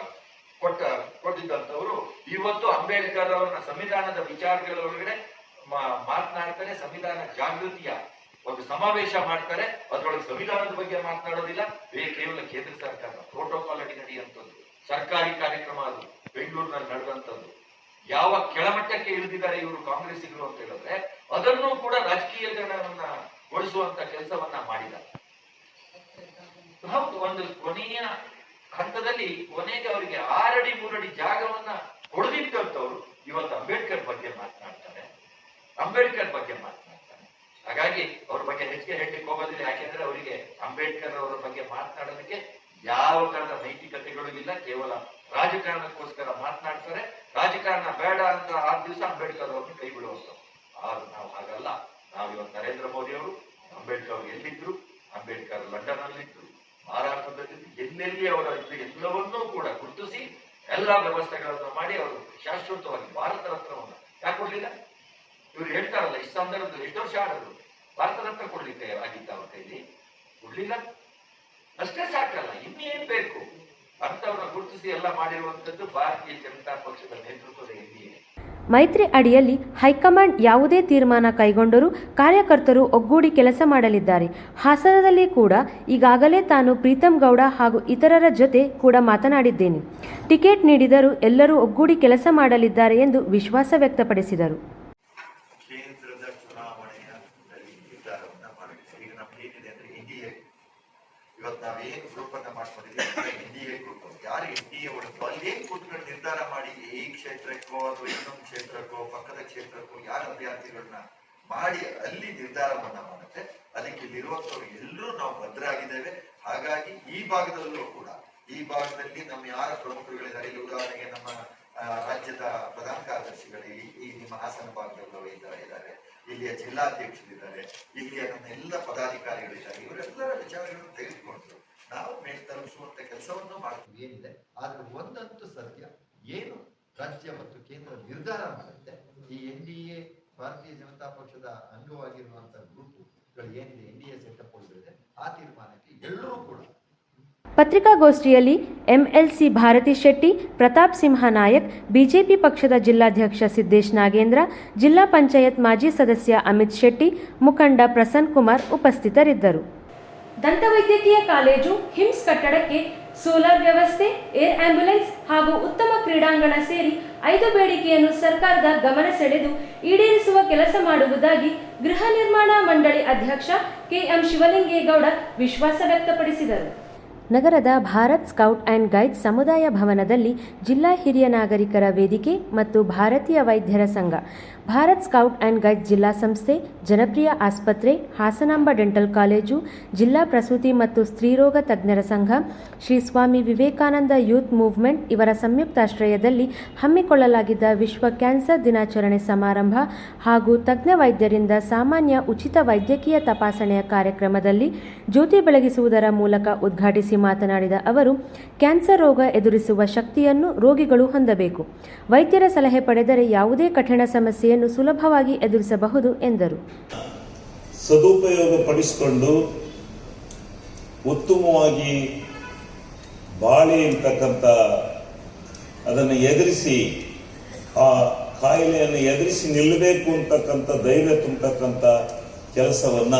ಕೊಟ್ಟಿದ್ದಂತವರು ಇವತ್ತು ಅಂಬೇಡ್ಕರ್ ಅವರನ್ನ ಸಂವಿಧಾನದ ವಿಚಾರಗಳ ಒಳಗಡೆ ಮಾತನಾಡ್ತಾರೆ. ಸಂವಿಧಾನ ಜಾಗೃತಿಯ ಒಂದು ಸಮಾವೇಶ ಮಾಡ್ತಾರೆ. ಅದರೊಳಗೆ ಸಂವಿಧಾನದ ಬಗ್ಗೆ ಮಾತನಾಡೋದಿಲ್ಲ. ಕೇವಲ ಕೇಂದ್ರ ಸರ್ಕಾರ ಪ್ರೋಟೋಕಾಲ್ ಅಡಿ ನಡೆಯುವಂಥದ್ದು ಸರ್ಕಾರಿ ಕಾರ್ಯಕ್ರಮ ಅದು ಬೆಂಗಳೂರಿನಲ್ಲಿ ನಡೆದಂಥದ್ದು. ಯಾವ ಕೆಳಮಟ್ಟಕ್ಕೆ ಇಳಿದಿದ್ದಾರೆ ಇವರು ಕಾಂಗ್ರೆಸ್ಸಿಗರು ಅಂತ ಹೇಳಿದ್ರೆ ಅದನ್ನು ಕೂಡ ರಾಜಕೀಯಕರಣವನ್ನ ಗೊಳಿಸುವಂತ ಕೆಲಸವನ್ನ ಮಾಡಿದ್ದಾರೆ. ಹೌದು, ಒಂದು ಕೊನೆಯ ಹಂತದಲ್ಲಿ ಕೊನೆಗೆ ಅವರಿಗೆ 6 ಅಡಿ 3 ಅಡಿ ಜಾಗವನ್ನ ಕೊಡದಿದ್ದಂಥವ್ರು ಇವತ್ತು ಅಂಬೇಡ್ಕರ್ ಬಗ್ಗೆ ಮಾತನಾಡ್ತಾರೆ. ಹಾಗಾಗಿ ಅವ್ರ ಬಗ್ಗೆ ಹೆಚ್ಚಿಗೆ ಹೇಳಲಿಕ್ಕೆ ಹೋಗೋದಿಲ್ಲ. ಯಾಕೆಂದ್ರೆ ಅವರಿಗೆ ಅಂಬೇಡ್ಕರ್ ಅವರ ಬಗ್ಗೆ ಮಾತನಾಡೋದಕ್ಕೆ ಯಾವ ತರದ ನೈತಿಕತೆಗಳು ಇಲ್ಲ. ಕೇವಲ ರಾಜಕಾರಣಕ್ಕೋಸ್ಕರ ಮಾತನಾಡ್ತಾರೆ. ರಾಜಕಾರಣ ಬೇಡ ಅಂತ 6 ದಿವಸ ಅಂಬೇಡ್ಕರ್ ಅವ್ರನ್ನ ಕೈ ಬಿಡುವಂಥವ್ರು. ಆದ್ರೆ ನಾವು ಹಾಗಲ್ಲ. ನಾವು ಇವತ್ತು ನರೇಂದ್ರ ಮೋದಿ ಅವರು ಅಂಬೇಡ್ಕರ್ ಅವರು ಎಲ್ಲಿದ್ರು, ಅಂಬೇಡ್ಕರ್ ಲಂಡನ್ ಅಲ್ಲಿದ್ರು, ಭಾರತದಲ್ಲಿ ಎಲ್ಲೆಲ್ಲಿ ಅವರ ಎಲ್ಲವನ್ನೂ ಕೂಡ ಗುರುತಿಸಿ ಎಲ್ಲಾ ವ್ಯವಸ್ಥೆಗಳನ್ನು ಮಾಡಿ ಅವರು ಶಾಶ್ವತವಾಗಿ ಭಾರತ ರತ್ನವನ್ನು ಯಾಕೆ ಕೊಡ್ಲಿಲ್ಲ? ಇವ್ರು ಹೇಳ್ತಾರಲ್ಲ, ಈ ಸಂದರ್ಭದಲ್ಲಿ ಎಷ್ಟು ವರ್ಷ ಆಡೋದು, ಭಾರತ ರತ್ನ ಕೊಡ್ಲಿಕ್ಕೆ ಆಗಿದ್ದ ಅವ್ರ ಕೈಲಿ? ಕೊಡ್ಲಿಲ್ಲ. ಅಷ್ಟೇ ಸಾಕಲ್ಲ, ಇನ್ನೇನ್ ಬೇಕು ಅಂತವ್ರನ್ನ ಗುರುತಿಸಿ ಎಲ್ಲ ಮಾಡಿರುವಂತದ್ದು ಭಾರತೀಯ ಜನತಾ ಪಕ್ಷದ ನೇತೃತ್ವದ ಎನ್ಡಿಎ. ಮೈತ್ರಿ ಅಡಿಯಲ್ಲಿ ಹೈಕಮಾಂಡ್ ಯಾವುದೇ ತೀರ್ಮಾನ ಕೈಗೊಂಡರೂ ಕಾರ್ಯಕರ್ತರು ಒಗ್ಗೂಡಿ ಕೆಲಸ ಮಾಡಲಿದ್ದಾರೆ. ಹಾಸನದಲ್ಲಿ ಕೂಡ ಈಗಾಗಲೇ ತಾನು ಪ್ರೀತಂ ಗೌಡ ಹಾಗೂ ಇತರರ ಜೊತೆ ಕೂಡ ಮಾತನಾಡಿದ್ದೇನೆ. ಟಿಕೆಟ್ ನೀಡಿದರೂ ಎಲ್ಲರೂ ಒಗ್ಗೂಡಿ ಕೆಲಸ ಮಾಡಲಿದ್ದಾರೆ ಎಂದು ವಿಶ್ವಾಸ ವ್ಯಕ್ತಪಡಿಸಿದರು. ಕೇಂದ್ರದ ಚುನಾವಣೆಯಲ್ಲಿ ನಿರ್ಧಾರವನ್ನ ಮಾಡಿದ್ದೀವಿ. ಈಗ ನಮ್ಗೆ ಏನಿದೆ ಅಂದ್ರೆ ಎನ್ಡಿಎ, ಇವತ್ತು ನಾವೇನು ಗ್ರೂಪ್ ಅನ್ನ ಮಾಡ್ಕೊಂಡಿದ್ದೀವಿ ಎನ್ಡಿಎ ಗ್ರೂಪ್. ಯಾರು ಎನ್ಡಿಎ ಒಳಗೆ ಅಲ್ಲೇ ಕೂತ್ಕೊಂಡು ನಿರ್ಧಾರ ಮಾಡಿ ಈ ಕ್ಷೇತ್ರಕ್ಕೋ ಅಥವಾ ಇನ್ನೊಂದು ಕ್ಷೇತ್ರಕ್ಕೋ ಪಕ್ಕದ ಕ್ಷೇತ್ರಕ್ಕೋ ಯಾರ ಅಭ್ಯರ್ಥಿಗಳನ್ನ ಮಾಡಿ ಅಲ್ಲಿ ನಿರ್ಧಾರವನ್ನ ಮಾಡುತ್ತೆ. ಅದಕ್ಕೆ ಇಲ್ಲಿರುವಂತವ್ರು ಎಲ್ಲರೂ ನಾವು ಭದ್ರಾಗಿದ್ದೇವೆ. ಹಾಗಾಗಿ ಈ ಭಾಗದಲ್ಲೂ ಕೂಡ, ಈ ಭಾಗದಲ್ಲಿ ನಮ್ಮ ಯಾರ ಪ್ರಮುಖರುಗಳಿದ್ದಾರೆ, ಇಲ್ಲಿ ಉದಾಹರಣೆಗೆ ನಮ್ಮ ರಾಜ್ಯದ ಪ್ರಧಾನ ಕಾರ್ಯದರ್ಶಿಗಳು ಈ ನಿಮ್ಮ ಹಾಸನ ಭಾಗದಲ್ಲೂ ಇದ್ದಾರೆ, ಇಲ್ಲಿಯ ಜಿಲ್ಲಾಧ್ಯಕ್ಷರಿದ್ದಾರೆ, ಇಲ್ಲಿಯ ನಮ್ಮ ಎಲ್ಲ ಪದಾಧಿಕಾರಿಗಳಿದ್ದಾರೆ. ಇವರೆಲ್ಲರ ವಿಚಾರಗಳನ್ನು ತೆಗೆದುಕೊಂಡು ನಾವು ಮೇಲೆ ತಲುಪಿಸುವಂತ ಕೆಲಸವನ್ನು ಮಾಡ್ತೀವಿ ಏನಿದೆ. ಆದ್ರೆ ಒಂದಂತೂ ಸತ್ಯ, ಏನು ರಾಜ್ಯ ಮತ್ತು ಕೇಂದ್ರ ನಿರ್ಧಾರ ಮಾಡುತ್ತೆ, ಈ ಎನ್ಡಿಎ ಭಾರತೀಯ ಜನತಾ ಪಕ್ಷದ ಅಂಗವಾಗಿರುವಂತಹ ಗ್ರೂಪ್ಗಳು ಏನಿದೆ, ಎನ್ಡಿಎ ಸೆಟಪ್ ಒಳಗಿದೆ, ಆ ತೀರ್ಮಾನಕ್ಕೆ ಎಲ್ಲರೂ ಕೂಡ. ಪತ್ರಿಕಾಗೋಷ್ಠಿಯಲ್ಲಿ ಎಂಎಲ್ಸಿ ಭಾರತಿ ಶೆಟ್ಟಿ, ಪ್ರತಾಪ್ ಸಿಂಹ ನಾಯಕ್, ಬಿಜೆಪಿ ಪಕ್ಷದ ಜಿಲ್ಲಾಧ್ಯಕ್ಷ ಸಿದ್ದೇಶ್ ನಾಗೇಂದ್ರ, ಜಿಲ್ಲಾ ಪಂಚಾಯತ್ ಮಾಜಿ ಸದಸ್ಯ ಅಮಿತ್ ಶೆಟ್ಟಿ, ಮುಖಂಡ ಪ್ರಸನ್ನ ಕುಮಾರ್ ಉಪಸ್ಥಿತರಿದ್ದರು. ದಂತವೈದ್ಯಕೀಯ ಕಾಲೇಜು ಹಿಮ್ಸ್ ಕಟ್ಟಡಕ್ಕೆ ಸೋಲಾರ್ ವ್ಯವಸ್ಥೆ, ಏರ್ ಆಂಬ್ಯುಲೆನ್ಸ್ ಹಾಗೂ ಉತ್ತಮ ಕ್ರೀಡಾಂಗಣ ಸೇರಿ 5 ಬೇಡಿಕೆಯನ್ನು ಸರ್ಕಾರದ ಗಮನ ಸೆಳೆದು ಈಡೇರಿಸುವ ಕೆಲಸ ಮಾಡುವುದಾಗಿ ಗೃಹ ನಿರ್ಮಾಣ ಮಂಡಳಿ ಅಧ್ಯಕ್ಷ ಕೆಎಂ ಶಿವಲಿಂಗೇಗೌಡ ವಿಶ್ವಾಸ ವ್ಯಕ್ತಪಡಿಸಿದರು. ನಗರದ ಭಾರತ್ ಸ್ಕೌಟ್ ಆ್ಯಂಡ್ ಗೈಡ್ ಸಮುದಾಯ ಭವನದಲ್ಲಿ ಜಿಲ್ಲಾ ಹಿರಿಯ ನಾಗರಿಕರ ವೇದಿಕೆ ಮತ್ತು ಭಾರತೀಯ ವೈದ್ಯರ ಸಂಘ, ಭಾರತ್ ಸ್ಕೌಟ್ ಆ್ಯಂಡ್ ಗೈಡ್ ಜಿಲ್ಲಾ ಸಂಸ್ಥೆ, ಜನಪ್ರಿಯ ಆಸ್ಪತ್ರೆ, ಹಾಸನಾಂಬ ಡೆಂಟಲ್ ಕಾಲೇಜು, ಜಿಲ್ಲಾ ಪ್ರಸೂತಿ ಮತ್ತು ಸ್ತ್ರೀರೋಗ ತಜ್ಞರ ಸಂಘ, ಶ್ರೀ ಸ್ವಾಮಿ ವಿವೇಕಾನಂದ ಯೂತ್ ಮೂವ್ಮೆಂಟ್ ಇವರ ಸಂಯುಕ್ತಾಶ್ರಯದಲ್ಲಿ ಹಮ್ಮಿಕೊಳ್ಳಲಾಗಿದ್ದ ವಿಶ್ವ ಕ್ಯಾನ್ಸರ್ ದಿನಾಚರಣೆ ಸಮಾರಂಭ ಹಾಗೂ ತಜ್ಞ ವೈದ್ಯರಿಂದ ಸಾಮಾನ್ಯ ಉಚಿತ ವೈದ್ಯಕೀಯ ತಪಾಸಣೆಯ ಕಾರ್ಯಕ್ರಮದಲ್ಲಿ ಜ್ಯೋತಿ ಬೆಳಗಿಸುವುದರ ಮೂಲಕ ಉದ್ಘಾಟಿಸಿ ಮಾತನಾಡಿದ ಅವರು, ಕ್ಯಾನ್ಸರ್ ರೋಗ ಎದುರಿಸುವ ಶಕ್ತಿಯನ್ನು ರೋಗಿಗಳು ಹೊಂದಬೇಕು. ವೈದ್ಯರ ಸಲಹೆ ಪಡೆದರೆ ಯಾವುದೇ ಕಠಿಣ ಸಮಸ್ಯೆಯನ್ನು ಸುಲಭವಾಗಿ ಎದುರಿಸಬಹುದು ಎಂದರು. ಸದುಪಯೋಗ ಪಡಿಸಿಕೊಂಡು ಉತ್ತಮವಾಗಿ ಬಾಳಿ ಇರ್ತಕ್ಕಂಥ ಅದನ್ನು ಎದುರಿಸಿ ಆ ಕಾಯಿಲೆಯನ್ನು ಎದುರಿಸಿ ನಿಲ್ಲಬೇಕು ಅಂತಕ್ಕಂಥ ಧೈರ್ಯ ತುಂಬತಕ್ಕಂಥ ಕೆಲಸವನ್ನ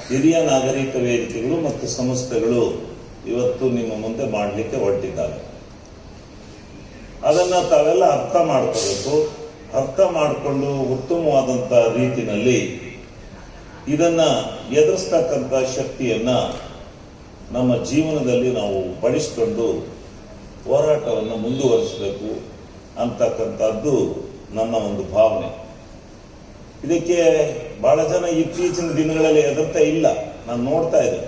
ಹಿರಿಯ ನಾಗರಿಕ ವೇದಿಕೆಗಳು ಮತ್ತು ಸಂಸ್ಥೆಗಳು ಇವತ್ತು ನಿಮ್ಮ ಮುಂದೆ ಮಾಡಲಿಕ್ಕೆ ಹೊರಟಿದ್ದಾರೆ. ಅದನ್ನ ತಾವೆಲ್ಲ ಅರ್ಥ ಮಾಡ್ಕೋಬೇಕು. ಅರ್ಥ ಮಾಡಿಕೊಂಡು ಉತ್ತಮವಾದಂಥ ರೀತಿಯಲ್ಲಿ ಇದನ್ನ ಎದುರಿಸ್ತಕ್ಕಂಥ ಶಕ್ತಿಯನ್ನ ನಮ್ಮ ಜೀವನದಲ್ಲಿ ನಾವು ಬಳಸಿಕೊಂಡು ಹೋರಾಟವನ್ನು ಮುಂದುವರಿಸಬೇಕು ಅಂತಕ್ಕಂಥದ್ದು ನನ್ನ ಒಂದು ಭಾವನೆ. ಇದಕ್ಕೆ ಬಹಳ ಜನ ಇತ್ತೀಚಿನ ದಿನಗಳಲ್ಲಿ ಹೆದರ್ತಾ ಇಲ್ಲ. ನಾನು ನೋಡ್ತಾ ಇದ್ದೆ,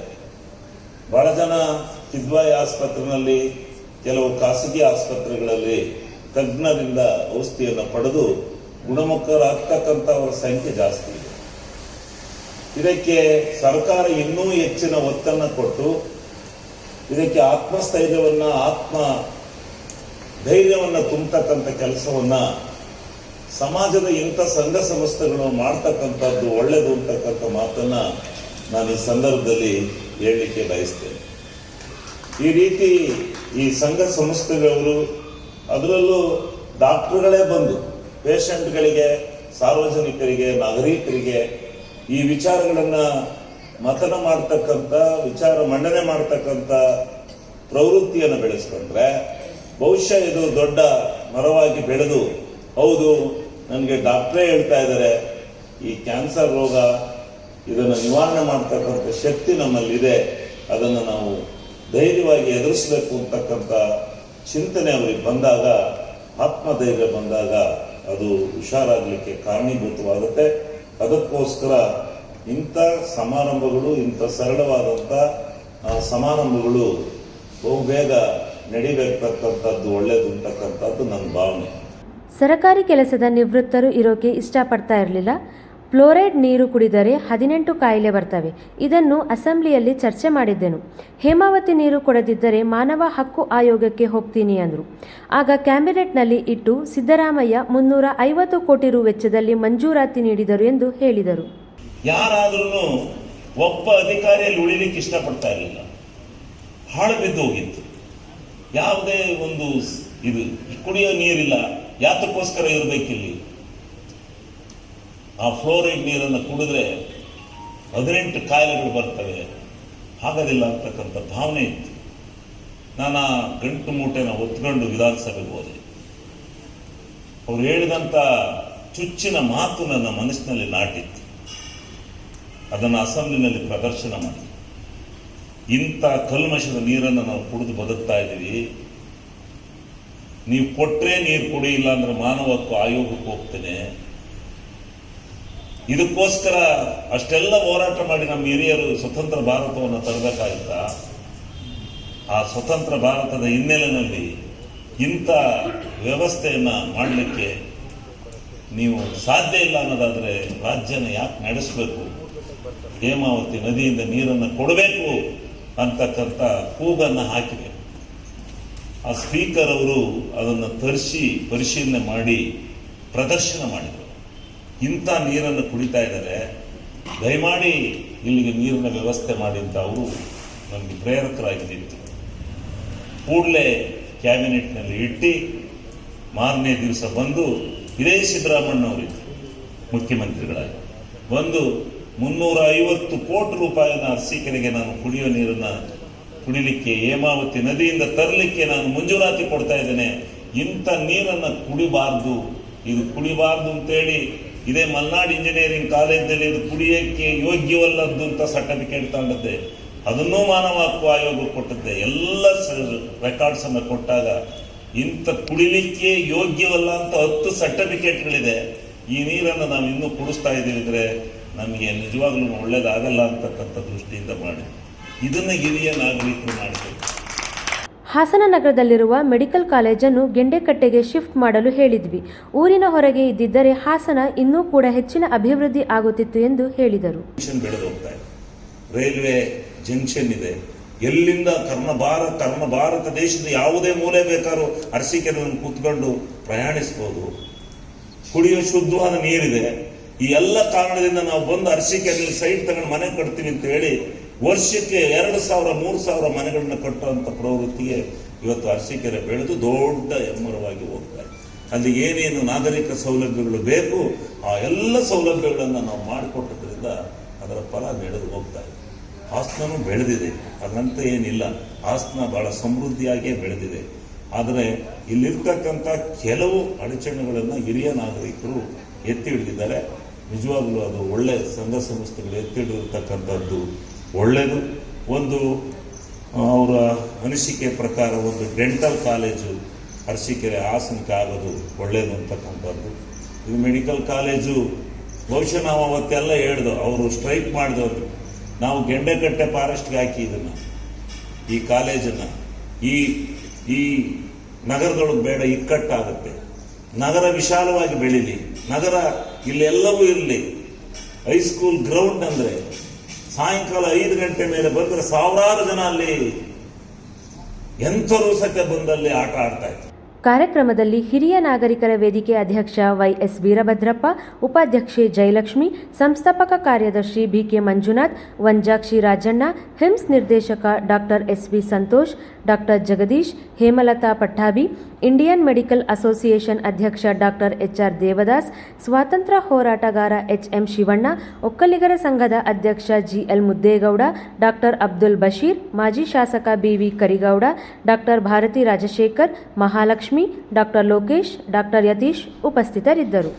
ಬಹಳ ಜನ ಕಿದ್ವಾಯಿ ಆಸ್ಪತ್ರೆಯಲ್ಲಿ, ಕೆಲವು ಖಾಸಗಿ ಆಸ್ಪತ್ರೆಗಳಲ್ಲಿ ತಜ್ಞರಿಂದ ಔಷಧಿಯನ್ನು ಪಡೆದು ಗುಣಮುಖರಾಗ್ತಕ್ಕಂಥವರ ಸಂಖ್ಯೆ ಜಾಸ್ತಿ ಇದೆ. ಇದಕ್ಕೆ ಸರ್ಕಾರ ಇನ್ನೂ ಹೆಚ್ಚಿನ ಒತ್ತನ್ನು ಕೊಟ್ಟು ಇದಕ್ಕೆ ಆತ್ಮಸ್ಥೈರ್ಯವನ್ನ, ಆತ್ಮ ಧೈರ್ಯವನ್ನ ತುಂಬತಕ್ಕಂಥ ಕೆಲಸವನ್ನ ಸಮಾಜದ ಇಂಥ ಸಂಘ ಸಂಸ್ಥೆಗಳು ಮಾಡ್ತಕ್ಕಂಥದ್ದು ಒಳ್ಳೆಯದು ಅಂತಕ್ಕಂಥ ಮಾತನ್ನ ನಾನು ಈ ಸಂದರ್ಭದಲ್ಲಿ ಹೇಳಲಿಕ್ಕೆ ಬಯಸ್ತೇನೆ. ಈ ರೀತಿ ಈ ಸಂಘ ಸಂಸ್ಥೆಗಳವರು, ಅದರಲ್ಲೂ ಡಾಕ್ಟರ್ಗಳೇ ಬಂದು ಪೇಷಂಟ್ಗಳಿಗೆ, ಸಾರ್ವಜನಿಕರಿಗೆ, ನಾಗರಿಕರಿಗೆ ಈ ವಿಚಾರಗಳನ್ನ ಮಥನ ಮಾಡ್ತಕ್ಕಂಥ, ವಿಚಾರ ಮಂಡನೆ ಮಾಡ್ತಕ್ಕಂಥ ಪ್ರವೃತ್ತಿಯನ್ನು ಬೆಳೆಸ್ಕೊಂಡ್ರೆ ಬಹುಶಃ ಇದು ದೊಡ್ಡ ಮರವಾಗಿ ಬೆಳೆದು, ಹೌದು ನನಗೆ ಡಾಕ್ಟ್ರೇ ಹೇಳ್ತಾ ಇದ್ದಾರೆ ಈ ಕ್ಯಾನ್ಸರ್ ರೋಗ, ಇದನ್ನು ನಿವಾರಣೆ ಮಾಡ್ತಕ್ಕಂಥ ಶಕ್ತಿ ನಮ್ಮಲ್ಲಿದೆ, ಅದನ್ನು ನಾವು ಧೈರ್ಯವಾಗಿ ಎದುರಿಸಬೇಕು ಅಂತಕ್ಕಂಥ ಚಿಂತನೆ ಅವರಿಗೆ ಬಂದಾಗ, ಆತ್ಮಧೈರ್ಯ ಬಂದಾಗ ಅದು ಹುಷಾರಾಗಲಿಕ್ಕೆ ಕಾರಣೀಭೂತವಾಗುತ್ತೆ. ಅದಕ್ಕೋಸ್ಕರ ಇಂಥ ಸಮಾರಂಭಗಳು, ಇಂಥ ಸರಳವಾದಂಥ ಸಮಾರಂಭಗಳು ಬಹುಬೇಗ ನಡಿಬೇಕಂತಕ್ಕಂಥದ್ದು ಒಳ್ಳೆಯದು ಅಂತಕ್ಕಂಥದ್ದು ನನ್ನ ಭಾವನೆ. ಸರಕಾರಿ ಕೆಲಸದ ನಿವೃತ್ತರು ಇರೋಕೆ ಇಷ್ಟಪಡ್ತಾ ಇರಲಿಲ್ಲ. ಫ್ಲೋರೈಡ್ ನೀರು ಕುಡಿದರೆ 18 ಕಾಯಿಲೆ ಬರ್ತವೆ. ಇದನ್ನು ಅಸೆಂಬ್ಲಿಯಲ್ಲಿ ಚರ್ಚೆ ಮಾಡಿದ್ದೆನು. ಹೇಮಾವತಿ ನೀರು ಕೊಡದಿದ್ದರೆ ಮಾನವ ಹಕ್ಕು ಆಯೋಗಕ್ಕೆ ಹೋಗ್ತೀನಿ ಅಂದರು. ಆಗ ಕ್ಯಾಬಿನೆಟ್ನಲ್ಲಿ ಇಟ್ಟು ಸಿದ್ದರಾಮಯ್ಯ 350 ಕೋಟಿ ರು ವೆಚ್ಚದಲ್ಲಿ ಮಂಜೂರಾತಿ ನೀಡಿದರು ಎಂದು ಹೇಳಿದರು. ಯಾರಾದ್ರೂ ಒಬ್ಬ ಅಧಿಕಾರಿಯಲ್ಲಿ ಉಳಿಲಿಕ್ಕೆ ಇಷ್ಟಪಡ್ತಾ ಇರಲಿಲ್ಲ. ಹಾಳು ಬಿದ್ದು ಹೋಗಿತ್ತು. ಯಾವುದೇ ಒಂದು ಇದು ಕುಡಿಯೋ ನೀರಿಲ್ಲ, ಯಾತಕ್ಕೋಸ್ಕರ ಇರಬೇಕಿಲ್ಲಿ? ಆ ಫ್ಲೋರೈಡ್ ನೀರನ್ನು ಕುಡಿದ್ರೆ 18 ಕಾಯಿಲೆಗಳು ಬರ್ತವೆ, ಆಗೋದಿಲ್ಲ ಅಂತಕ್ಕಂಥ ಭಾವನೆ ಇತ್ತು. ನಾನು ಆ ಗಂಟು ಮೂಟೆನ ಹೊತ್ಕೊಂಡು ವಿಧಾನಸಭೆಗೆ ಹೋದೆ. ಅವ್ರು ಹೇಳಿದಂಥ ಚುಚ್ಚಿನ ಮಾತು ನನ್ನ ಮನಸ್ಸಿನಲ್ಲಿ ನಾಟಿತ್ತು. ಅದನ್ನು ಅಸೆಂಬ್ಲಿನಲ್ಲಿ ಪ್ರದರ್ಶನ ಮಾಡಿ, ಇಂಥ ಕಲ್ಮಶದ ನೀರನ್ನು ನಾವು ಕುಡಿದು ಬದುಕ್ತಾ ಇದ್ದೀವಿ, ನೀವು ಕೊಟ್ಟರೆ ನೀರು ಕುಡಿಯಿಲ್ಲ ಅಂದ್ರೆ ಮಾನವ ಹಕ್ಕು ಆಯೋಗಕ್ಕೆ ಹೋಗ್ತೇನೆ. ಇದಕ್ಕೋಸ್ಕರ ಅಷ್ಟೆಲ್ಲ ಹೋರಾಟ ಮಾಡಿ ನಮ್ಮ ಹಿರಿಯರು ಸ್ವತಂತ್ರ ಭಾರತವನ್ನು ತರಬೇಕಾಗಿತ್ತ? ಆ ಸ್ವತಂತ್ರ ಭಾರತದ ಹಿನ್ನೆಲೆಯಲ್ಲಿ ಇಂಥ ವ್ಯವಸ್ಥೆಯನ್ನು ಮಾಡಲಿಕ್ಕೆ ನೀವು ಸಾಧ್ಯ ಇಲ್ಲ ಅನ್ನೋದಾದರೆ ರಾಜ್ಯನ ಯಾಕೆ ನಡೆಸಬೇಕು? ಹೇಮಾವತಿ ನದಿಯಿಂದ ನೀರನ್ನು ಕೊಡಬೇಕು ಅಂತಕ್ಕಂಥ ಕೂಗನ್ನು ಹಾಕಿದೆ. ಆ ಸ್ಪೀಕರ್ ಅವರು ಅದನ್ನು ತರಿಸಿ ಪರಿಶೀಲನೆ ಮಾಡಿ ಪ್ರದರ್ಶನ ಮಾಡಿದರು. ಇಂಥ ನೀರನ್ನು ಕುಡಿತಾ ಇದ್ದಾರೆ, ದಯಮಾಡಿ ಇಲ್ಲಿಗೆ ನೀರಿನ ವ್ಯವಸ್ಥೆ ಮಾಡಿ ಅಂತ ಅವರು ನಮಗೆ ಪ್ರೇರಕರಾಗಿದ್ದಿತ್ತು. ಕೂಡಲೇ ಕ್ಯಾಬಿನೆಟ್ನಲ್ಲಿ ಇಟ್ಟು ಮಾರನೇ ದಿವಸ ಬಂದು ಇದೇ ಸಿದ್ದರಾಮಣ್ಣವರಿದ್ದು ಮುಖ್ಯಮಂತ್ರಿಗಳಾಗಿ ಬಂದು 350 ಕೋಟಿ ರೂಪಾಯಿನ ಅರಸೀಕೆರೆಗೆ ನಾನು ಕುಡಿಯೋ ನೀರನ್ನು ಕುಡಿಲಿಕ್ಕೆ, ಹೇಮಾವತಿ ನದಿಯಿಂದ ತರಲಿಕ್ಕೆ ನಾನು ಮಂಜೂರಾತಿ ಕೊಡ್ತಾ ಇದ್ದೇನೆ. ಇಂಥ ನೀರನ್ನು ಕುಡಿಬಾರ್ದು, ಇದು ಕುಡಿಬಾರ್ದು ಅಂತೇಳಿ ಇದೇ ಮಲ್ನಾಡ್ ಇಂಜಿನಿಯರಿಂಗ್ ಕಾಲೇಜಿನಲ್ಲಿ ಇದು ಕುಡಿಯೋಕ್ಕೆ ಯೋಗ್ಯವಲ್ಲದ್ದು ಅಂತ ಸರ್ಟಿಫಿಕೇಟ್ ತಗೊಂಡದ್ದೆ. ಅದನ್ನೂ ಮಾನವ ಹಕ್ಕು ಆಯೋಗ ಕೊಟ್ಟದ್ದೆ. ಎಲ್ಲ ರೆಕಾರ್ಡ್ಸ್ ಅನ್ನು ಕೊಟ್ಟಾಗ ಇಂಥ ಕುಡಿಲಿಕ್ಕೆ ಯೋಗ್ಯವಲ್ಲ ಅಂತ 10 ಸರ್ಟಿಫಿಕೇಟ್ಗಳಿದೆ. ಈ ನೀರನ್ನು ನಾವು ಇನ್ನೂ ಕುಡಿಸ್ತಾ ಇದ್ದೀವಿ ಅಂದರೆ ನಮಗೆ ನಿಜವಾಗ್ಲೂ ಒಳ್ಳೇದಾಗಲ್ಲ ಅಂತಕ್ಕಂಥ ದೃಷ್ಟಿಯಿಂದ ಮಾಡಿ ಇದನ್ನು ಹಿರಿಯ ನಾಗರಿಕರು ಮಾಡಬೇಕು. ಹಾಸನ ನಗರದಲ್ಲಿರುವ ಮೆಡಿಕಲ್ ಕಾಲೇಜನ್ನು ಗೆಂಡೆಕಟ್ಟೆಗೆ ಶಿಫ್ಟ್ ಮಾಡಲು ಹೇಳಿದ್ವಿ. ಊರಿನ ಹೊರಗೆ ಇದ್ದಿದ್ದರೆ ಹಾಸನ ಇನ್ನೂ ಕೂಡ ಹೆಚ್ಚಿನ ಅಭಿವೃದ್ಧಿ ಆಗುತ್ತಿತ್ತು ಎಂದು ಹೇಳಿದರು. ಬೆಳೆದು ಹೋಗ್ತಾ ಇದೆ, ರೈಲ್ವೆ ಜಂಕ್ಷನ್ ಇದೆ. ಎಲ್ಲಿಂದ ಕರ್ನ ಭಾರತ ದೇಶದ ಯಾವುದೇ ಮೂಲೆ ಬೇಕಾದ್ರೂ ಅರಸೀಕೆರೆಯನ್ನು ಕೂತ್ಕೊಂಡು ಪ್ರಯಾಣಿಸಬಹುದು. ಕುಡಿಯೋ ಶುದ್ಧವಾದ ನೀರಿದೆ. ಈ ಎಲ್ಲ ಕಾರಣದಿಂದ ನಾವು ಬಂದು ಅರಸೀಕೆರೆಯಲ್ಲಿ ಸೈಟ್ ತಗೊಂಡು ಮನೆ ಕಟ್ತೀವಿ ಅಂತ ಹೇಳಿ ವರ್ಷಕ್ಕೆ 2,000-3,000 ಮನೆಗಳನ್ನ ಕಟ್ಟುವಂಥ ಪ್ರವೃತ್ತಿಗೆ ಇವತ್ತು ಅರಸೀಕೆರೆ ಬೆಳೆದು ದೊಡ್ಡ ಎಮ್ಮರವಾಗಿ ಹೋಗ್ತಾ ಇದೆ. ಅಲ್ಲಿ ಏನೇನು ನಾಗರಿಕ ಸೌಲಭ್ಯಗಳು ಬೇಕು ಆ ಎಲ್ಲ ಸೌಲಭ್ಯಗಳನ್ನು ನಾವು ಮಾಡಿಕೊಟ್ಟದ್ರಿಂದ ಅದರ ಫಲ ಬೆಳೆದು ಹೋಗ್ತಾ ಇದೆ. ಹಾಸನೂ ಬೆಳೆದಿದೆ, ಹಾಗಂತ ಏನಿಲ್ಲ, ಹಾಸನ ಬಹಳ ಸಮೃದ್ಧಿಯಾಗಿಯೇ ಬೆಳೆದಿದೆ. ಆದರೆ ಇಲ್ಲಿರ್ತಕ್ಕಂಥ ಕೆಲವು ಅಡಚಣೆಗಳನ್ನು ಹಿರಿಯ ನಾಗರಿಕರು ಎತ್ತಿ ಹಿಡಿದಿದ್ದಾರೆ. ನಿಜವಾಗ್ಲೂ ಅದು ಒಳ್ಳೆ ಸಂಘ ಸಂಸ್ಥೆಗಳು ಎತ್ತಿ ಹಿಡಿದಿರ್ತಕ್ಕಂಥದ್ದು ಒಳ್ಳೆಯದು. ಒಂದು ಅವರ ಅನಿಸಿಕೆ ಪ್ರಕಾರ ಒಂದು ಡೆಂಟಲ್ ಕಾಲೇಜು ಅರಸೀಕೆರೆ ಹಾಸನಕ್ಕೆ ಆಗೋದು ಒಳ್ಳೆಯದು ಅಂತಕ್ಕಂಥದ್ದು. ಇದು ಮೆಡಿಕಲ್ ಕಾಲೇಜು ಬಹುಶಃ ನಾವು ಅವತ್ತೆಲ್ಲ ಹೇಳ್ದು, ಅವರು ಸ್ಟ್ರೈಕ್ ಮಾಡಿದವರು, ನಾವು ಗೆಂಡೆಕಟ್ಟೆ ಫಾರೆಸ್ಟ್ಗೆ ಹಾಕಿ ಇದನ್ನು, ಈ ಕಾಲೇಜನ್ನು ಈ ನಗರದೊಳಗೆ ಬೇಡ, ಇಕ್ಕಟ್ಟಾಗುತ್ತೆ. ನಗರ ವಿಶಾಲವಾಗಿ ಬೆಳೀಲಿ, ನಗರ ಇಲ್ಲೆಲ್ಲವೂ ಇರಲಿ. ಹೈಸ್ಕೂಲ್ ಗ್ರೌಂಡ್ ಅಂದರೆ ಸಾಯಂಕಾಲ 5 ಗಂಟೆ ಮೇಲೆ ಬಂದರೆ ಸಾವಿರಾರು ಜನ ಅಲ್ಲಿ ಎಂಥರೂ ಸತ್ಯ ಬಂದಲ್ಲಿ ಆಟ ಆಡ್ತಾ ಇದ್ರು. ಕಾರ್ಯಕ್ರಮದಲ್ಲಿ ಹಿರಿಯ ನಾಗರಿಕರ ವೇದಿಕೆ ಅಧ್ಯಕ್ಷ ವೈಎಸ್ ವೀರಭದ್ರಪ್ಪ, ಉಪಾಧ್ಯಕ್ಷೆ ಜಯಲಕ್ಷ್ಮಿ, ಸಂಸ್ಥಾಪಕ ಕಾರ್ಯದರ್ಶಿ ಬಿಕೆ ಮಂಜುನಾಥ್, ವಂಜಾಕ್ಷಿ ರಾಜಣ್ಣ, ಹಿಮ್ಸ್ ನಿರ್ದೇಶಕ doctor SV Santosh, doctor Jagadish, Hemalatha Pattabhi, Indian medical association ಅಧ್ಯಕ್ಷ ಡಾಕ್ಟರ್ ಎಚ್ಆರ್ ದೇವದಾಸ್, ಸ್ವಾತಂತ್ರ್ಯ ಹೋರಾಟಗಾರ ಎಚ್ಎಂ ಶಿವಣ್ಣ, ಒಕ್ಕಲಿಗರ ಸಂಘದ ಅಧ್ಯಕ್ಷ ಜಿಎಲ್ ಮುದ್ದೇಗೌಡ, ಡಾಕ್ಟರ್ ಅಬ್ದುಲ್ ಬಶೀರ್, ಮಾಜಿ ಶಾಸಕ BV Karigowda, doctor Bharathi Rajashekar, Mahalakshmi, doctor Lokesh, doctor Yathish ಉಪಸ್ಥಿತರಿದ್ದರು.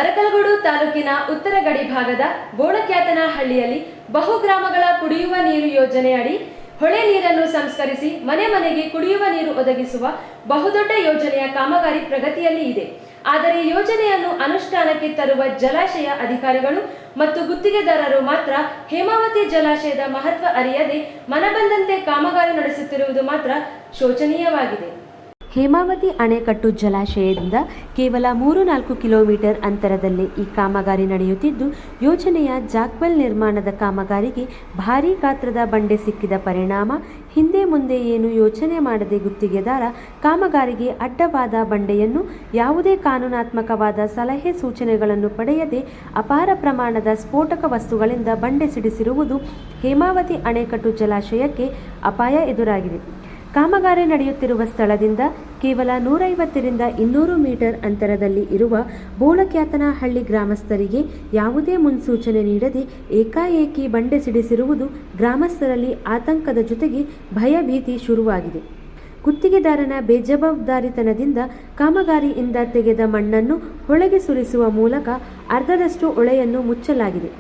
ಅರಕಲಗೂಡು ತಾಲೂಕಿನ ಉತ್ತರ ಗಡಿ ಭಾಗದ ಬೋಳಕ್ಯಾತನಹಳ್ಳಿಯಲ್ಲಿ ಬಹುಗ್ರಾಮಗಳ ಕುಡಿಯುವ ನೀರು ಯೋಜನೆ ಅಡಿ ಹೊಳೆ ನೀರನ್ನು ಸಂಸ್ಕರಿಸಿ ಮನೆ ಮನೆಗೆ ಕುಡಿಯುವ ನೀರು ಒದಗಿಸುವ ಬಹುದೊಡ್ಡ ಯೋಜನೆಯ ಕಾಮಗಾರಿ ಪ್ರಗತಿಯಲ್ಲಿ ಇದೆ. ಆದರೆ ಯೋಜನೆಯನ್ನು ಅನುಷ್ಠಾನಕ್ಕೆ ತರುವ ಜಲಾಶಯ ಅಧಿಕಾರಿಗಳು ಮತ್ತು ಗುತ್ತಿಗೆದಾರರು ಮಾತ್ರ ಹೇಮಾವತಿ ಜಲಾಶಯದ ಮಹತ್ವ ಅರಿಯದೆ ಮನಬಂದಂತೆ ಕಾಮಗಾರಿ ನಡೆಸುತ್ತಿರುವುದು ಮಾತ್ರ ಶೋಚನೀಯವಾಗಿದೆ. ಹೇಮಾವತಿ ಅಣೆಕಟ್ಟು ಜಲಾಶಯದಿಂದ ಕೇವಲ 3-4 ಕಿಲೋಮೀಟರ್ ಅಂತರದಲ್ಲೇ ಈ ಕಾಮಗಾರಿ ನಡೆಯುತ್ತಿದ್ದು, ಯೋಜನೆಯ ಜಾಕ್ವೆಲ್ ನಿರ್ಮಾಣದ ಕಾಮಗಾರಿಗೆ ಭಾರೀ ಗಾತ್ರದ ಬಂಡೆ ಸಿಕ್ಕಿದ ಪರಿಣಾಮ ಹಿಂದೆ ಮುಂದೆ ಏನು ಯೋಚನೆ ಮಾಡದೆ ಗುತ್ತಿಗೆದಾರ ಕಾಮಗಾರಿಗೆ ಅಡ್ಡವಾದ ಬಂಡೆಯನ್ನು ಯಾವುದೇ ಕಾನೂನಾತ್ಮಕವಾದ ಸಲಹೆ ಸೂಚನೆಗಳನ್ನು ಪಡೆಯದೆ ಅಪಾರ ಪ್ರಮಾಣದ ಸ್ಫೋಟಕ ವಸ್ತುಗಳಿಂದ ಬಂಡೆ ಸಿಡಿಸಿರುವುದು ಹೇಮಾವತಿ ಅಣೆಕಟ್ಟು ಜಲಾಶಯಕ್ಕೆ ಅಪಾಯ ಎದುರಾಗಿದೆ. ಕಾಮಗಾರಿ ನಡೆಯುತ್ತಿರುವ ಸ್ಥಳದಿಂದ ಕೇವಲ 150-200 ಮೀಟರ್ ಅಂತರದಲ್ಲಿ ಇರುವ ಬೋಳಕ್ಯಾತನಹಳ್ಳಿ ಗ್ರಾಮಸ್ಥರಿಗೆ ಯಾವುದೇ ಮುನ್ಸೂಚನೆ ನೀಡದೆ ಏಕಾಏಕಿ ಬಂಡೆ ಸಿಡಿಸಿರುವುದು ಗ್ರಾಮಸ್ಥರಲ್ಲಿ ಆತಂಕದ ಜೊತೆಗೆ ಭಯಭೀತಿ ಶುರುವಾಗಿದೆ. ಗುತ್ತಿಗೆದಾರನ ಬೇಜವಾಬ್ದಾರಿತನದಿಂದ ಕಾಮಗಾರಿಯಿಂದ ತೆಗೆದ ಮಣ್ಣನ್ನು ಹೊಳೆಗೆ ಸುರಿಸುವ ಮೂಲಕ ಅರ್ಧದಷ್ಟು ಹೊಳೆಯನ್ನು ಮುಚ್ಚಲಾಗಿದೆ.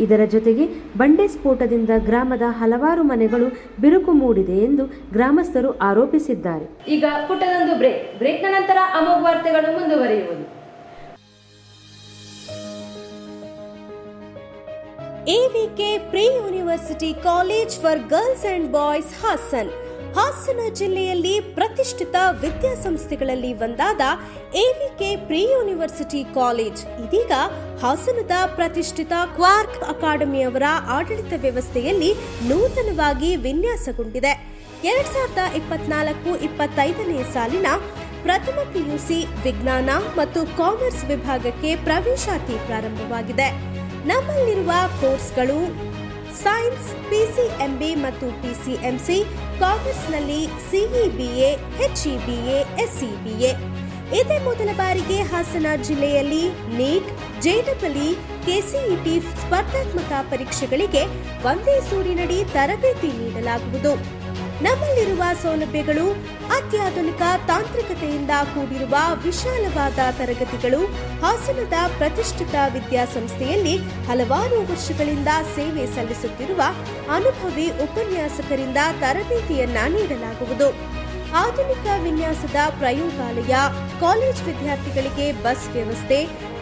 ಇದರ ಜೊತೆಗೆ ಬಂಡೆ ಸ್ಫೋಟದಿಂದ ಗ್ರಾಮದ ಹಲವಾರು ಮನೆಗಳು ಬಿರುಕು ಮೂಡಿದೆ ಎಂದು ಗ್ರಾಮಸ್ಥರು ಆರೋಪಿಸಿದ್ದಾರೆ. ಈಗ ಪುಟ್ಟದೊಂದು ಬ್ರೇಕ್ನ ನಂತರ ಅಮೋಘ ವಾರ್ತೆಗಳು ಮುಂದುವರಿಯುವುದು. AVK pre university college for girls and boys Hassan ಜಿಲ್ಲೆಯಲ್ಲಿ ಪ್ರತಿಷ್ಠಿತ ವಿದ್ಯಾಸಂಸ್ಥೆಗಳಲ್ಲಿ ಒಂದಾದ ಎವಿಕೆ ಪ್ರೀ ಯೂನಿವರ್ಸಿಟಿ ಕಾಲೇಜ್ ಇದೀಗ ಹಾಸನದ ಪ್ರತಿಷ್ಠಿತ ಕ್ವಾರ್ಕ್ ಅಕಾಡೆಮಿಯವರ ಆಡಳಿತ ವ್ಯವಸ್ಥೆಯಲ್ಲಿ ನೂತನವಾಗಿ ವಿನ್ಯಾಸಗೊಂಡಿದೆ. 2024-25ನೇ ಸಾಲಿನ ಪ್ರಥಮ ಪಿಯುಸಿ ವಿಜ್ಞಾನ ಮತ್ತು ಕಾಮರ್ಸ್ ವಿಭಾಗಕ್ಕೆ ಪ್ರವೇಶಾತಿ ಪ್ರಾರಂಭವಾಗಿದೆ. ನಮ್ಮಲ್ಲಿರುವ ಕೋರ್ಸ್ಗಳು ಸೈನ್ಸ್, ಪಿಸಿಎಂಬಿ ಮತ್ತು ಪಿಸಿಎಂಸಿ, ಕಾಮರ್ಸ್ನಲ್ಲಿ ಸಿಇಬಿಎ, ಎಚ್ಇಬಿಎ, ಎಸ್ಇಬಿಎ. ಇದೇ ಮೊದಲ ಬಾರಿಗೆ ಹಾಸನ ಜಿಲ್ಲೆಯಲ್ಲಿ ನೀಟ್, ಜೆಡಬ್ಲ್ಇ, ಕೆಸಿಇಟಿ ಸ್ಪರ್ಧಾತ್ಮಕ ಪರೀಕ್ಷೆಗಳಿಗೆ ಒಂದೇ ಸೂರಿನಡಿ ತರಬೇತಿ ನೀಡಲಾಗುವುದು. ನಮ್ಮಲ್ಲಿರುವ ಸೌಲಭ್ಯಗಳು ಅತ್ಯಾಧುನಿಕ ತಾಂತ್ರಿಕತೆಯಿಂದ ಕೂಡಿರುವ ವಿಶಾಲವಾದ ತರಗತಿಗಳು. ಹಾಸನದ ಪ್ರತಿಷ್ಠಿತ ವಿದ್ಯಾಸಂಸ್ಥೆಯಲ್ಲಿ ಹಲವಾರು ವರ್ಷಗಳಿಂದ ಸೇವೆ ಸಲ್ಲಿಸುತ್ತಿರುವ ಅನುಭವಿ ಉಪನ್ಯಾಸಕರಿಂದ ತರಬೇತಿಯನ್ನ ನೀಡಲಾಗುವುದು. ಆಧುನಿಕ ವಿನ್ಯಾಸದ ಪ್ರಯೋಗಾಲಯ, ಕಾಲೇಜ್ ವಿದ್ಯಾರ್ಥಿಗಳಿಗೆ ಬಸ್ ವ್ಯವಸ್ಥೆ,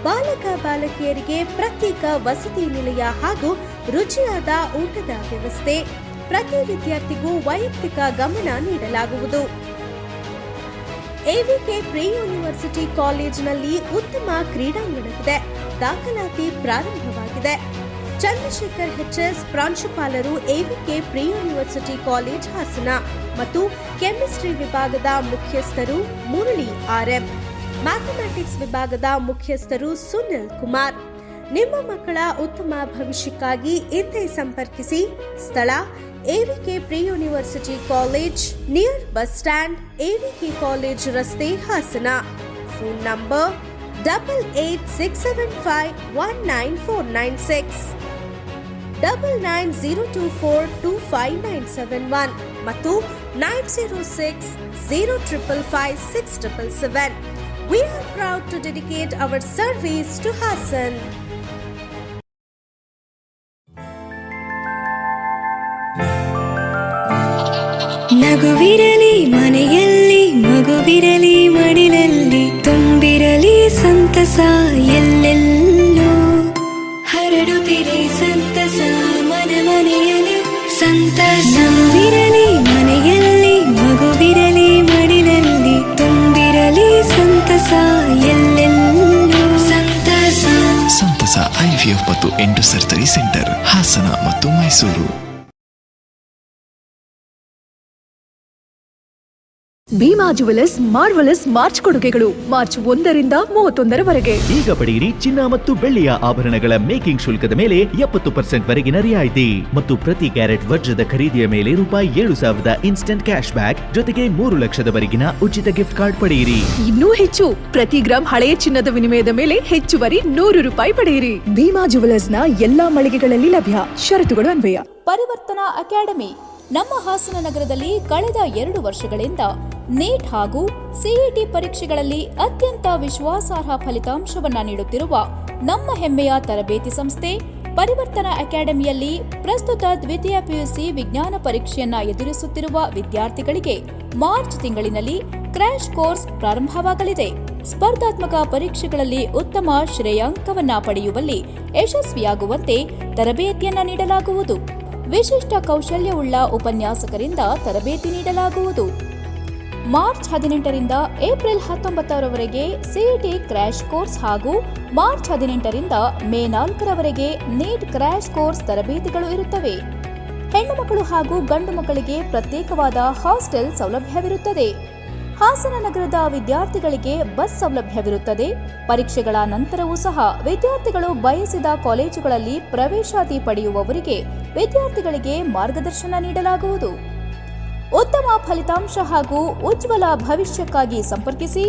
ಬಾಲಕ ಬಾಲಕಿಯರಿಗೆ ಪ್ರತ್ಯೇಕ ವಸತಿ ನಿಲಯ ಹಾಗೂ ರುಚಿಯಾದ ಊಟದ ವ್ಯವಸ್ಥೆ. ಪ್ರತಿ ವಿದ್ಯಾರ್ಥಿಗೂ ವೈಯಕ್ತಿಕ ಗಮನ ನೀಡಲಾಗುವುದು. ಎವಿಕೆ ಪ್ರೀ ಯೂನಿವರ್ಸಿಟಿ ಕಾಲೇಜಿನಲ್ಲಿ ಉತ್ತಮ ಕ್ರೀಡಾಂಗಣವಿದೆ. ದಾಖಲಾತಿ ಪ್ರಾರಂಭವಾಗಿದೆ. ಚಂದ್ರಶೇಖರ್ ಎಚ್ಎಸ್ ಪ್ರಾಂಶುಪಾಲರು AVK pre university college Hassan ಮತ್ತು ಕೆಮಿಸ್ಟ್ರಿ ವಿಭಾಗದ ಮುಖ್ಯಸ್ಥರು ಮುರಳಿ ಆರ್ಎಂ, ಮ್ಯಾಥಮೆಟಿಕ್ಸ್ ವಿಭಾಗದ ಮುಖ್ಯಸ್ಥರು ಸುನಿಲ್ ಕುಮಾರ್. ನಿಮ್ಮ ಮಕ್ಕಳ ಉತ್ತಮ ಭವಿಷ್ಯಕ್ಕಾಗಿ ಇಂದೇ ಸಂಪರ್ಕಿಸಿ. ಸ್ಥಳ AVK pre university college, near bus stand, AVK college ರಸ್ತೆ, ಹಾಸನ. Phone number 8867519496 9902425971 ಮತ್ತು 9060555677. We are proud to dedicate our service to Hassan. ನಗುವಿರಲಿ ಮನೆಯಲ್ಲಿ, ಮಗುವಿರಲಿ ಮಡಿಲಲ್ಲಿ, ತುಂಬಿರಲಿ ಸಂತಸ ಎಲ್ಲೆಲ್ಲೂ, ಹರಡುತ್ತಿರಿ ಸಂತಸ ಮನ ಮನೆಯಲ್ಲಿ ಸಂತಸ. ನಗುವಿರಲಿ ಮನೆಯಲ್ಲಿ, ಮಗುವಿರಲಿ ಮಡಿಲಲ್ಲಿ, ತುಂಬಿರಲಿ ಸಂತಸ ಎಲ್ಲೆಲ್ಲೂ, ಸಂತಸ. ಸಂತಸ IVF ಮತ್ತು ಎಂಟು ಸರ್ಜರಿ ಸೆಂಟರ್, ಹಾಸನ ಮತ್ತು Mysuru. Bhima jewellers marvellous March ಕೊಡುಗೆಗಳು ಮಾರ್ಚ್ 1ರಿಂದ 31ರವರೆಗೆ. ಈಗ ಪಡೆಯಿರಿ ಚಿನ್ನ ಮತ್ತು ಬೆಳ್ಳಿಯ ಆಭರಣಗಳ ಮೇಕಿಂಗ್ ಶುಲ್ಕದ ಮೇಲೆ 70% ವರೆಗಿನ ರಿಯಾಯಿತಿ ಮತ್ತು ಪ್ರತಿ ಕ್ಯಾರೆಟ್ ವಜ್ರದ ಖರೀದಿಯ ಮೇಲೆ ₹7,000 ಇನ್ಸ್ಟೆಂಟ್ ಕ್ಯಾಶ್ ಬ್ಯಾಕ್ ಜೊತೆಗೆ 3 ಲಕ್ಷದವರೆಗಿನ ಉಚಿತ ಗಿಫ್ಟ್ ಕಾರ್ಡ್ ಪಡೆಯಿರಿ. ಇನ್ನೂ ಹೆಚ್ಚು, ಪ್ರತಿ ಗ್ರಾಂ ಹಳೆಯ ಚಿನ್ನದ ವಿನಿಮಯದ ಮೇಲೆ ಹೆಚ್ಚುವರಿ ₹100 ಪಡೆಯಿರಿ. ಭೀಮಾ ಜುವೆಲರ್ಸ್ನ ಎಲ್ಲಾ ಮಳಿಗೆಗಳಲ್ಲಿ ಲಭ್ಯ. ಷರತ್ತುಗಳು ಅನ್ವಯ. ಪರಿವರ್ತನಾ ಅಕಾಡೆಮಿ ನಮ್ಮ ಹಾಸನ ನಗರದಲ್ಲಿ ಕಳೆದ 2 ವರ್ಷಗಳಿಂದ ನೀಟ್ ಹಾಗೂ ಸಿಇಟಿ ಪರೀಕ್ಷೆಗಳಲ್ಲಿ ಅತ್ಯಂತ ವಿಶ್ವಾಸಾರ್ಹ ಫಲಿತಾಂಶವನ್ನ ನೀಡುತ್ತಿರುವ ನಮ್ಮ ಹೆಮ್ಮೆಯ ತರಬೇತಿ ಸಂಸ್ಥೆ ಪರಿವರ್ತನಾ ಅಕಾಡೆಮಿಯಲ್ಲಿ ಪ್ರಸ್ತುತ ದ್ವಿತೀಯ PUC ವಿಜ್ಞಾನ ಪರೀಕ್ಷೆಯನ್ನ ಎದುರಿಸುತ್ತಿರುವ ವಿದ್ಯಾರ್ಥಿಗಳಿಗೆ ಮಾರ್ಚ್ ತಿಂಗಳಿನಲ್ಲಿ ಕ್ರ್ಯಾಶ್ ಕೋರ್ಸ್ ಪ್ರಾರಂಭವಾಗಲಿದೆ. ಸ್ಪರ್ಧಾತ್ಮಕ ಪರೀಕ್ಷೆಗಳಲ್ಲಿ ಉತ್ತಮ ಶ್ರೇಯಾಂಕವನ್ನ ಪಡೆಯುವಲ್ಲಿ ಯಶಸ್ವಿಯಾಗುವಂತೆ ತರಬೇತಿಯನ್ನ ನೀಡಲಾಗುವುದು. ವಿಶಿಷ್ಟ ಕೌಶಲ್ಯವುಳ್ಳ ಉಪನ್ಯಾಸಕರಿಂದ ತರಬೇತಿ ನೀಡಲಾಗುವುದು. ಮಾರ್ಚ್ 18ರಿಂದ ಏಪ್ರಿಲ್ 19ರವರೆಗೆ ಸಿಇಟಿ ಕ್ರ್ಯಾಶ್ ಕೋರ್ಸ್ ಹಾಗೂ ಮಾರ್ಚ್ 18ರಿಂದ ಮೇ 4ರವರೆಗೆ ನೀಟ್ ಕ್ರ್ಯಾಶ್ ಕೋರ್ಸ್ ತರಬೇತಿಗಳು ಇರುತ್ತವೆ. ಹೆಣ್ಣು ಮಕ್ಕಳು ಹಾಗೂ ಗಂಡು ಮಕ್ಕಳಿಗೆ ಪ್ರತ್ಯೇಕವಾದ ಹಾಸ್ಟೆಲ್ ಸೌಲಭ್ಯವಿರುತ್ತದೆ. ಹಾಸನ ನಗರದ ವಿದ್ಯಾರ್ಥಿಗಳಿಗೆ ಬಸ್ ಸೌಲಭ್ಯವಿರುತ್ತದೆ. ಪರೀಕ್ಷೆಗಳ ನಂತರವೂ ಸಹ ವಿದ್ಯಾರ್ಥಿಗಳು ಬಯಸಿದ ಕಾಲೇಜುಗಳಲ್ಲಿ ಪ್ರವೇಶಾತಿ ಪಡೆಯುವವರಿಗೆ ವಿದ್ಯಾರ್ಥಿಗಳಿಗೆ ಮಾರ್ಗದರ್ಶನ ನೀಡಲಾಗುವುದು. ಉತ್ತಮ ಫಲಿತಾಂಶ ಹಾಗೂ ಉಜ್ವಲ ಭವಿಷ್ಯಕ್ಕಾಗಿ ಸಂಪರ್ಕಿಸಿ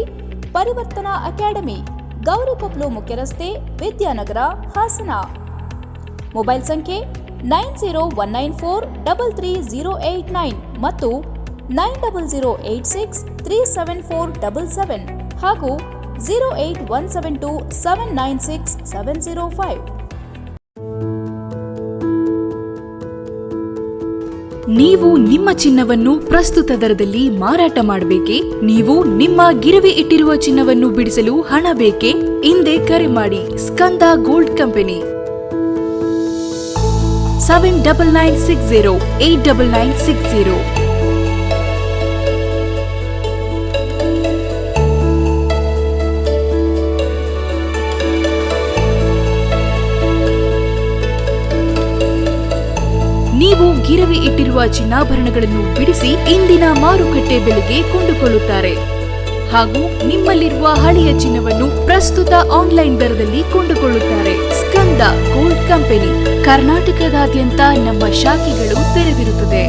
ಪರಿವರ್ತನಾ ಅಕಾಡೆಮಿ, ಗೌರಿಕೊಪ್ಲು ಮುಖ್ಯ ರಸ್ತೆ, ವಿದ್ಯಾನಗರ, ಹಾಸನ. ಮೊಬೈಲ್ ಸಂಖ್ಯೆ 9019433089 ಮತ್ತು 9008637477 ಹಾಗೂ 08172796705. ನೀವು ನಿಮ್ಮ ಚಿನ್ನವನ್ನು ಪ್ರಸ್ತುತ ದರದಲ್ಲಿ ಮಾರಾಟ ಮಾಡಬೇಕೇ? ನೀವು ನಿಮ್ಮ ಗಿರವಿ ಇಟ್ಟಿರುವ ಚಿನ್ನವನ್ನು ಬಿಡಿಸಲು ಹಣ ಬೇಕೇ? ಹಿಂದೆ ಕರೆ ಮಾಡಿ ಸ್ಕಂದ ಗೋಲ್ಡ್ ಕಂಪನಿ 7996089960. ನೀವು ಗಿರವಿ ಇಟ್ಟಿರುವ ಚಿನ್ನಾಭರಣಗಳನ್ನು ಬಿಡಿಸಿ ಇಂದಿನ ಮಾರುಕಟ್ಟೆ ಬೆಲೆಗೆ ಕೊಂಡುಕೊಳ್ಳುತ್ತಾರೆ ಹಾಗೂ ನಿಮ್ಮಲ್ಲಿರುವ ಹಳೆಯ ಚಿನ್ನವನ್ನು ಪ್ರಸ್ತುತ ಆನ್ಲೈನ್ ದರದಲ್ಲಿ ಕೊಂಡುಕೊಳ್ಳುತ್ತಾರೆ. ಸ್ಕಂದ ಗೋಲ್ಡ್ ಕಂಪನಿ ಕರ್ನಾಟಕದಾದ್ಯಂತ ನಮ್ಮ ಶಾಖೆಗಳು ತೆರೆದಿರುತ್ತದೆ.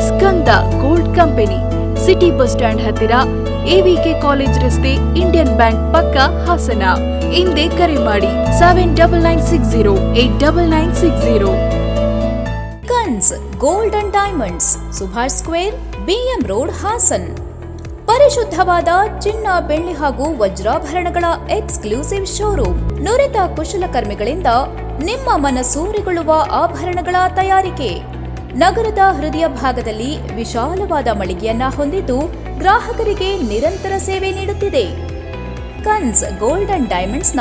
Skanda gold company city bus stand ಹತ್ತಿರ, AVK ಕಾಲೇಜ್ ರಸ್ತೆ, ಇಂಡಿಯನ್ ಬ್ಯಾಂಕ್ ಪಕ್ಕ, ಹಾಸನ. ಹಿಂದೆ ಕರೆ ಮಾಡಿ 7996089960. ಕನ್ಸ್ gold and diamonds, Subhash square, BM road, Hassan. ಪರಿಶುದ್ಧವಾದ ಚಿನ್ನ, ಬೆಳ್ಳಿ ಹಾಗೂ ವಜ್ರಾಭರಣಗಳ ಎಕ್ಸ್ಕ್ಲೂಸಿವ್ ಶೋರೂಮ್. ನುರಿತ ಕುಶಲಕರ್ಮಿಗಳಿಂದ ನಿಮ್ಮ ಮನಸೂರೆಗೊಳ್ಳುವ ಆಭರಣಗಳ ತಯಾರಿಕೆ. ನಗರದ ಹೃದಯ ಭಾಗದಲ್ಲಿ ವಿಶಾಲವಾದ ಮಳಿಗೆಯನ್ನ ಹೊಂದಿದ್ದು ಗ್ರಾಹಕರಿಗೆ ನಿರಂತರ ಸೇವೆ ನೀಡುತ್ತಿದೆ. ಕನ್ಸ್ ಗೋಲ್ಡ್ ಅಂಡ್ ಡೈಮಂಡ್ಸ್ನ